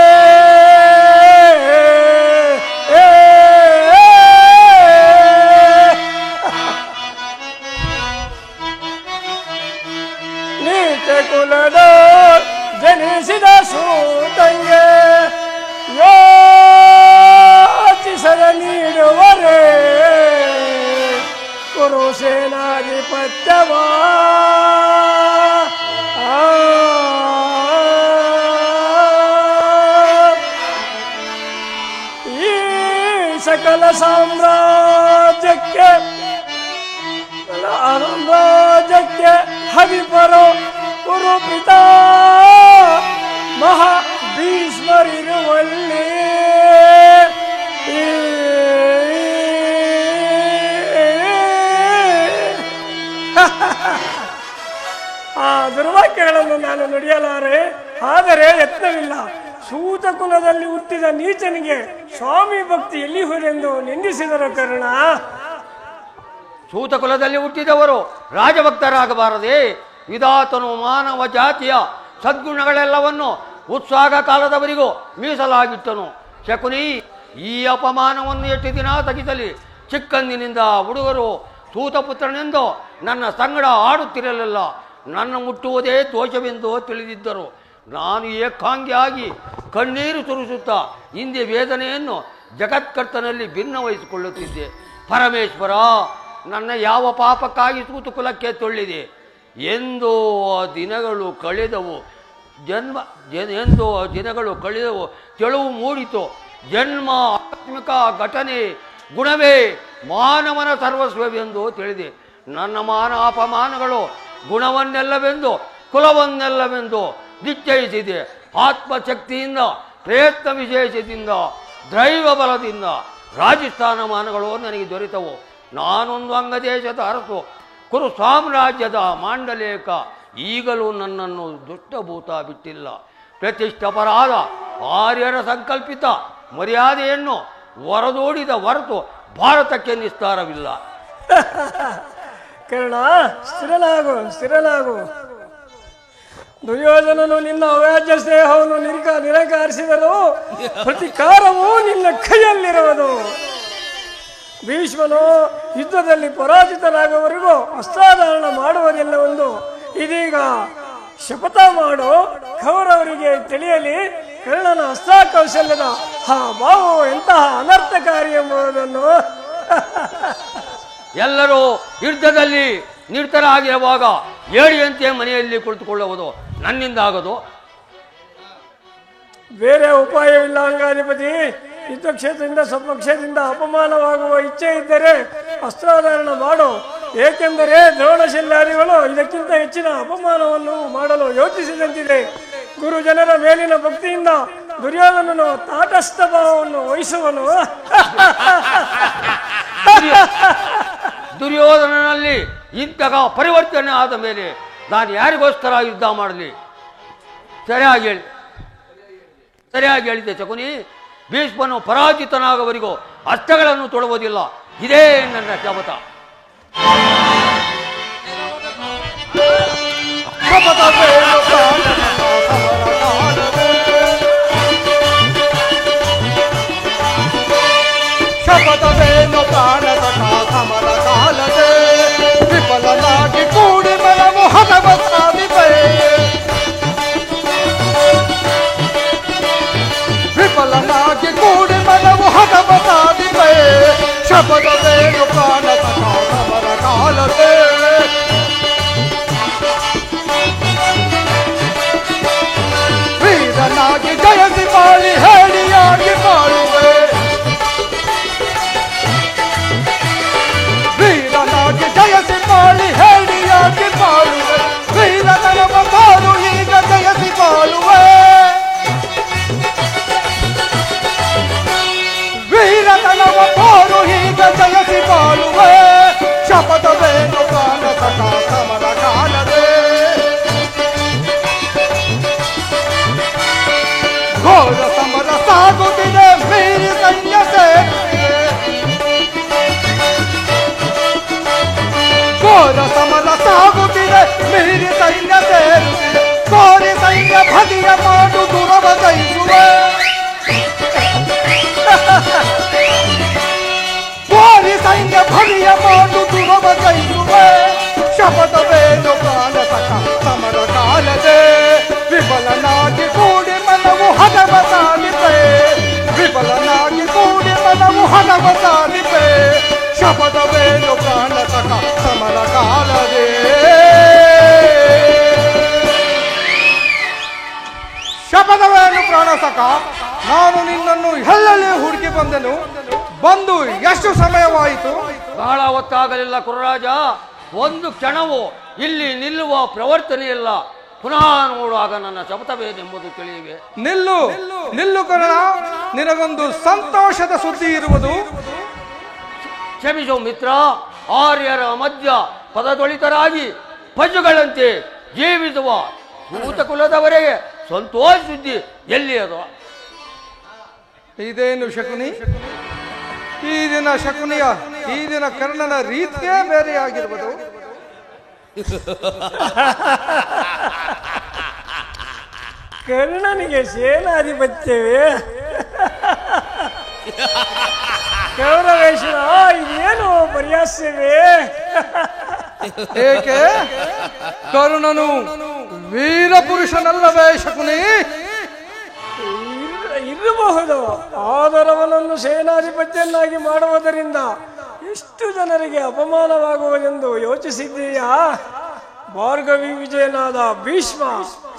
ನೀಚ ಕುಲದ ಜನಿಸಿದ ಸೂತಂಗೆ ಯೋಚಿಸದ ನೀಡುವರೇ ಕುರು ಸೇನಾಧಿಪತ್ಯವಾ ಈ ಸಕಲ ಸಾಮ್ರಾಜ್ಯಕ್ಕೆ ಹರಿಪರೋ ಕುರು ಪಿತಾ ಮಹಾ ಭೀಷ್ಮರಿರುವಲ್ಲಿ ಆ ದುರ್ವಾಕ್ಯಗಳನ್ನು ನಾನು ನುಡಿಯಲಾರೆ. ಆದರೆ ಯತ್ನವಿಲ್ಲ. ಸೂತ ಕುಲದಲ್ಲಿ ಹುಟ್ಟಿದ ನೀಚನಿಗೆ ಸ್ವಾಮಿ ಭಕ್ತಿ ಎಲ್ಲಿ ಹೋದೆಂದು ನಿಂದಿಸಿದರು. ಕರ್ಣ ಸೂತ ಕುಲದಲ್ಲಿ ಹುಟ್ಟಿದವರು ರಾಜಭಕ್ತರಾಗಬಾರದೆ? ವಿಧಾತನು ಮಾನವ ಜಾತಿಯ ಸದ್ಗುಣಗಳೆಲ್ಲವನ್ನು ಉತ್ಸಾಹ ಕಾಲದವರಿಗೂ ಮೀಸಲಾಗಿಟ್ಟನು. ಶಕುನಿ, ಈ ಅಪಮಾನವನ್ನು ಎಷ್ಟು ದಿನ ತಗಿಸಲಿ? ಚಿಕ್ಕಂದಿನಿಂದ ಹುಡುಗರು ಸೂತಪುತ್ರನೆಂದು ನನ್ನ ಸಂಗಡ ಆಡುತ್ತಿರಲಿಲ್ಲ. ನನ್ನ ಮುಟ್ಟುವುದೇ ದೋಷವೆಂದು ತಿಳಿದಿದ್ದರು. ನಾನು ಏಕಾಂಗಿಯಾಗಿ ಕಣ್ಣೀರು ಸುರಿಸುತ್ತಾ ಹಿಂದೆ ವೇದನೆಯನ್ನು ಜಗತ್ಕರ್ತನಲ್ಲಿ ಭಿನ್ನವಹಿಸಿಕೊಳ್ಳುತ್ತಿದ್ದೆ. ಪರಮೇಶ್ವರ, ನನ್ನ ಯಾವ ಪಾಪಕ್ಕಾಗಿ ಸೂತು ಕುಲಕ್ಕೆ ತೊಳ್ಳಿದೆ? ಎಂದೋ ದಿನಗಳು ಕಳೆದವು. ಎಂದೋ ದಿನಗಳು ಕಳೆದವು. ತೆಳುವು ಮೂಡಿತು. ಜನ್ಮ ಆತ್ಮಿಕ ಘಟನೆ ಗುಣವೇ ಮಾನವನ ಸರ್ವಸ್ವವೆಂದು ತಿಳಿದೆ. ನನ್ನ ಮಾನ ಅಪಮಾನಗಳು ಗುಣವನ್ನೆಲ್ಲವೆಂದು ಕುಲವನ್ನೆಲ್ಲವೆಂದು ನಿಶ್ಚಯಿಸಿದೆ. ಆತ್ಮಶಕ್ತಿಯಿಂದ, ಪ್ರಯತ್ನ ವಿಶೇಷದಿಂದ, ದೈವ ಬಲದಿಂದ ರಾಜಸ್ಥಾನಮಾನಗಳು ನನಗೆ ದೊರೆತವು. ನಾನೊಂದು ಅಂಗದೇಶದ ಅರಸು, ಕುರು ಸಾಮ್ರಾಜ್ಯದ ಮಾಂಡಲೇಕ. ಈಗಲೂ ನನ್ನನ್ನು ದುಷ್ಟಭೂತ ಬಿಟ್ಟಿಲ್ಲ. ಪ್ರತಿಷ್ಠಪರಾದ ಆರ್ಯರ ಸಂಕಲ್ಪಿತ ಮರ್ಯಾದೆಯನ್ನು ಹೊರದೋಡಿದ ಹೊರತು ಭಾರತಕ್ಕೆ ನಿಸ್ತಾರವಿಲ್ಲ. ಕರ್ಣ, ಸ್ಥಿರನಾಗು. ದುರ್ಯೋಧನನು ನಿನ್ನ ಅವ್ಯಾಜ್ಯ ಸ್ನೇಹವನ್ನು ನಿರಾಕರಿಸಿದರು. ಪ್ರತಿಕಾರವು ನಿನ್ನ ಕೈಯಲ್ಲಿರುವುದು. ಭೀಷ್ಮನು ಯುದ್ಧದಲ್ಲಿ ಪರಾಜಿತರಾಗುವವರೆಗೂ ಅಸ್ತ್ರಾಧಾರಣ ಮಾಡುವುದಿಲ್ಲವೆಂದು ಇದೀಗ ಶಪಥ ಮಾಡು. ಕೌರವರಿಗೆ ತಿಳಿಯಲಿ ಕರ್ಣನ ಅಸ್ತ್ರಕೌಶಲ್ಯದ ಭಾವವು ಎಂತಹ ಅನರ್ಥಕಾರಿ ಎಂಬುದನ್ನು. ಎಲ್ಲರೂ ಯುದ್ಧದಲ್ಲಿ ನಿರತರಾಗಿರುವಾಗ ಏಳಿಯಂತೆ ಮನೆಯಲ್ಲಿ ಕುಳಿತುಕೊಳ್ಳುವುದು ನನ್ನಿಂದ ಆಗದು. ಬೇರೆ ಉಪಾಯವಿಲ್ಲ ಅಂಗಾಧಿಪತಿ. ಯುದ್ಧ ಕ್ಷೇತ್ರದಿಂದ ಸ್ವಪಕ್ಷದಿಂದ ಅಪಮಾನವಾಗುವ ಇಚ್ಛೆ ಇದ್ದರೆ ಅಸ್ತ್ರಾಧಾರಣ ಮಾಡು. ಏಕೆಂದರೆ ದ್ರೋಣಶಲ್ಯಾದಿಗಳು ಇದಕ್ಕಿಂತ ಹೆಚ್ಚಿನ ಅಪಮಾನವನ್ನು ಮಾಡಲು ಯೋಚಿಸಿದಂತಿದೆ. ಗುರುಜನರ ಮೇಲಿನ ಭಕ್ತಿಯಿಂದ ದುರ್ಯೋಧನನು ತಾಟಸ್ಥ ಭಾವವನ್ನು ವಹಿಸುವನು. ದುರ್ಯೋಧನನಲ್ಲಿ ಇಂತಹ ಪರಿವರ್ತನೆ ಆದ ಮೇಲೆ ನಾನು ಯಾರಿಗೋಸ್ಕರ ಯುದ್ಧ ಮಾಡಲಿ? ಸರಿಯಾಗಿ ಹೇಳಿದೆ ಶಕುನಿ. ಭೀಷ್ಮನು ಪರಾಜಿತನಾಗುವವರೆಗೂ ಅಸ್ತ್ರಗಳನ್ನು ತೊಡುವುದಿಲ್ಲ. ಇದೇ ನನ್ನ ಶಪಥ. ಶಪಥವೇನು ಪ್ರಾಣತಕ ಸಮರ ಕಾಲದೆ ವಿಫಲನಾಗಿ ಕೂಡಿ ಮನವು ಹದವ ಸಾಧಿಪೆ. ವಿಫಲನಾಗಿ ಕೂಡಿ ಮನವು ಹದವ ಸಾಧಿಪೆ. ಶಪಥವೇನು ಪ್ರಾಣತಕ ಸಮರ ಕಾಲದೆ ವೀರನಾಗಿ ಜಯಸಿ ಬಾಳಿ ಹೇಳಿಯಾಗಿ ಬಾಳುವೆ. ವೀರನಾಗಿ ಜಯಸಿ ಬಾಳಿ ಹೇಳಿಯಾಗಿ ಬಾಳುವೆ. ವೀರನವ ಬಾಳು ಈಗ ಜಯಸಿ ಬಾಳುವೆ. ವೀರನವ ಬಾಳು ಈಗ ಜಯಸಿ ಬಾಳುವೆ. ಶಪಥವೇನು ಪ್ರಾಣತಕ ಸಮರ ಕಾಲದೆ ಘೋರ ಸಮರ ಸಾಗುತ್ತಿದೆ. ಮೀರಿ ಸೈನ್ಯ ಸೇರುತ್ತಿದೆ. ಘೋರ ಸಮರ ಸಾಗುತ್ತಿದೆ. ಮೀರಿ ಸೈನ್ಯ ಸೇರುತ್ತಿದೆ. ಕೋರಿ ಸೈನ್ಯ ಭದಿಯ ಮಾಡು ದುರವ ಜಯಿಸುವೆ. ಕೋರಿ ಸೈನ್ಯ ಭದಿಯ ಮಾಡು ದುರವ ಜಯಿಸುವೆ. ಶಪಥವೇನು ಪ್ರಾಣತಕ ಸಮರ ಕಾಲದೆ ವಿಫಲನಾಗಿ ಕೂಡಿ ಮನವು ಹದವ ಸಾಲಿಪೆ. ವಿಫಲನಾಗಿ ಕೂಡಿ ಮನವು ಹದವ ಸಾಲಿಪೆ. ಶಪಥವೇನು ಪ್ರಾಣತಕ ಸಮರ ಕಾಲದೆ. ಶಪಥವೇನು ಪ್ರಾಣತಕ. ನಾನು ನಿನ್ನನ್ನು ಎಲ್ಲೆಲ್ಲಿ ಹುಡುಕಿ ಬಂದು ಎಷ್ಟು ಸಮಯವಾಯಿತು? ಬಹಳ ಹೊತ್ತಾಗಲಿಲ್ಲ ಕುರುರಾಜ. ಒಂದು ಕ್ಷಣವು ಇಲ್ಲಿ ನಿಲ್ಲುವ ಪ್ರವರ್ತನೆಯಿಲ್ಲ. ಪುನಃ ನೋಡುವಾಗ ನನ್ನ ಶಪಥವೇನೆಂಬುದು ತಿಳಿಯುವೆ. ನಿಲ್ಲು ಕರ್ಣ. ನಿನಗೊಂದು ಸಂತೋಷದ ಸುದ್ದಿ ಇರುವುದು. ಕ್ಷಮಿಸು ಮಿತ್ರ. ಆರ್ಯರ ಮಧ್ಯ ಪದದೊಳಿತರಾಗಿ ಪಜುಗಳಂತೆ ಜೀವಿಸುವ ಭೂತಕುಲದವರೆಗೆ ಸಂತೋಷ ಸುದ್ದಿ ಎಲ್ಲಿ ಅದು? ಇದೇನು ಶಕುನಿ? ಈ ದಿನ ಕರ್ಣನ ರೀತಿಯೇ ಬೇರೆಯಾಗಿರುವುದು. ಕರ್ಣನಿಗೆ ಸೇನಾಧಿಪತ್ಯವೇ? ಕೌರವೇಶ್ವರ, ಇದೇನು ಪರ್ಯಾಸ್ಯವೇ? ಏಕೆ? ಕರ್ಣನು ವೀರ ಪುರುಷನಲ್ಲವೇ ಶಕುನಿ? ಇರಬಹುದು. ಆದರವನನ್ನು ಸೇನಾಧಿಪತಿಯನ್ನಾಗಿ ಮಾಡುವುದರಿಂದ ಎಷ್ಟು ಜನರಿಗೆ ಅಪಮಾನವಾಗುವುದೆಂದು ಯೋಚಿಸಿದ್ದೀಯಾ? ಭಾರ್ಗವಿ ವಿಜಯನಾದ ಭೀಷ್ಮ,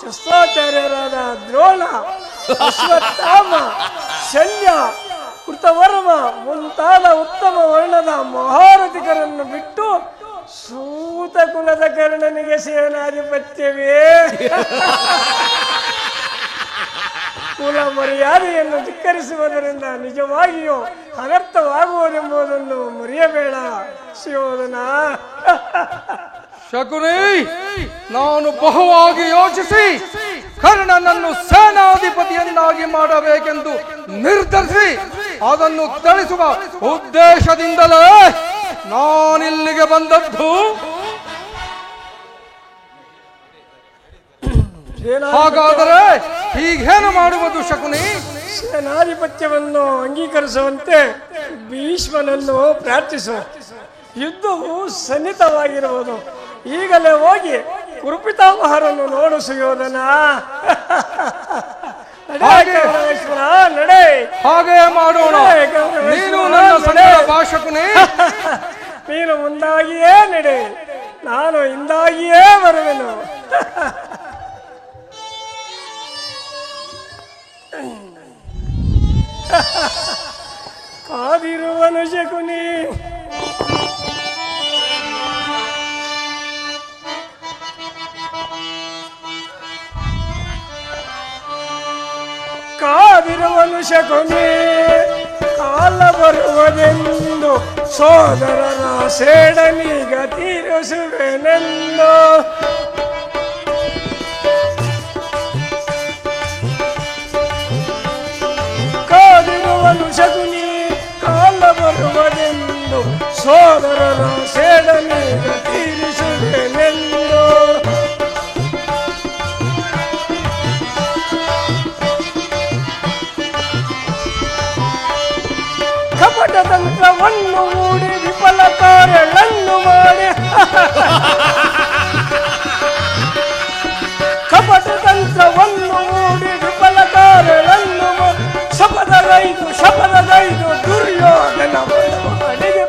ಶಸ್ತ್ರಾಚಾರ್ಯರಾದ ದ್ರೋಣ, ಅಶ್ವತ್ಥಾಮ, ಶಲ್ಯ, ಕೃತವರ್ಮ ಮುಂತಾದ ಉತ್ತಮ ವರ್ಣದ ಮಹಾರಥಿಕರನ್ನು ಬಿಟ್ಟು ಸೂತ ಕುಲದ ಕರ್ಣನಿಗೆ ಸೇನಾಧಿಪತ್ಯವೇ? ಕುಲ ಮರ್ಯಾದೆಯನ್ನು ಧಿಕ್ಕರಿಸುವುದರಿಂದ ನಿಜವಾಗಿಯೂ ಅನರ್ಥವಾಗುವುದೆಂಬುದನ್ನು ಮರೆಯಬೇಡ ಸುಯೋಧನ. ಶಕುನಿ, ನಾನು ಬಹುವಾಗಿ ಯೋಚಿಸಿ ಕರ್ಣನನ್ನು ಸೇನಾಧಿಪತಿಯನ್ನಾಗಿ ಮಾಡಬೇಕೆಂದು ನಿರ್ಧರಿಸಿ ಅದನ್ನು ತಿಳಿಸುವ ಉದ್ದೇಶದಿಂದಲೇ ನಾನಿಲ್ಲಿಗೆ ಬಂದದ್ದು. ಹಾಗಾದರೆ ಹೀಗೇನು ಮಾಡುವುದು ಶಕುನಿ? ಸೇನಾಧಿಪತ್ಯವನ್ನು ಅಂಗೀಕರಿಸುವಂತೆ ಭೀಷ್ಮನನ್ನು ಪ್ರಾರ್ಥಿಸು. ಯುದ್ಧವು ಸನ್ನಿಹಿತವಾಗಿರುವುದು. ಈಗಲೇ ಹೋಗಿ ಕುರುಪಿತಾಮಹರನ್ನು ನೋಡು ಸುಯೋಧನ. ನಡೆ, ಹಾಗೆ ಮಾಡೋಣ. ನೀನು ನನ್ನ ಸಂಗಡ ಬಾ ಶಕುನಿ. ನೀನು ಮುಂದಾಗಿಯೇ ನಡೆ, ನಾನು ಹಿಂದಾಗಿಯೇ ಬರುವೆನು. ಕಾದಿರುವನು ಶಕುನಿ. ಕಾದಿರುವನು ಶಕುನಿ, ಕಾಲ ಬರುವುದೆಂದು ಸೋದರನ ಸೇಡನೀಗ ತೀರಿಸುವೆನೆಂದು. ಕಾದಿರುವನು ಶಕುನಿ, ಕಾಲ ಬರುವುದೆಂದು ಸೋದರನ ಸೇಡನೀಗ ತೀರಿಸುವೆನೆಂದು. ಕಪಟ ತಂತ್ರವನ್ನು ಮೂಡಿ ವಿಫಲ ಕಾರ್ಯಗಳನ್ನು ಮಾಡಿ, ಕಪಟ ತಂತ್ರವನ್ನು ಮೂಡಿ ವಿಫಲ ಕಾರ್ಯಗಳನ್ನು ಶಪಥಗೈದು ದುರ್ಯೋಧನ ಅಡಿಗೆ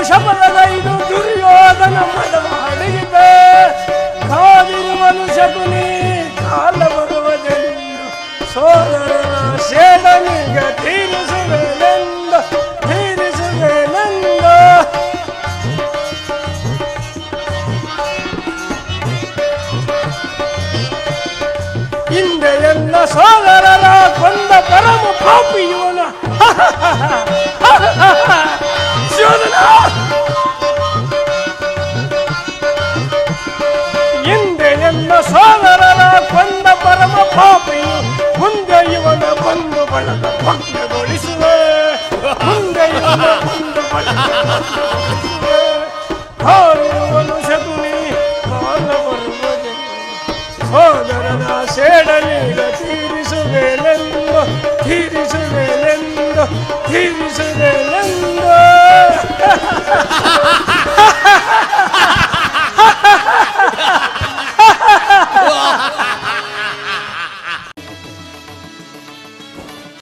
ಶಪಥಗೈದು ದುರ್ಯೋಧನ ಮದವ ಅಡಿಗೆ ಕಾದಿರುವನು ಶಕುನಿ, ಕಾಲ ಬರುವುದೆಂದು ಸೋದರನ ಸೇಡನಿಗ ತೀರಿಸುವೆನೆಂದು. ಹಿಂದೆ ಎಲ್ಲ ಸೋದರರ ಕೊಂದ ಪರಮ ಪಾಪಿಯುವನ ಶೋಧನ. ಹಿಂದೆ ಎಲ್ಲ ಸೋದರರ ಕೊಂದ ಪರಮ ಪಾಪಿಯು ಮುಂದೆ ಇವನ ಬಂಧು ಬಳಗ ಭಗ್ನಗೊಳಿಸುವೆ. ಮುಂದೆ ಇವನ ಬಂಧು ಬಳಗ ಹಾರುವನು ಶಕುನಿ, ಕಾಲ ಬರುವುದೆಂದು ಸೋದರನ ಸೇಡನೀಗ ತೀರಿಸುವೆನೆಂದು.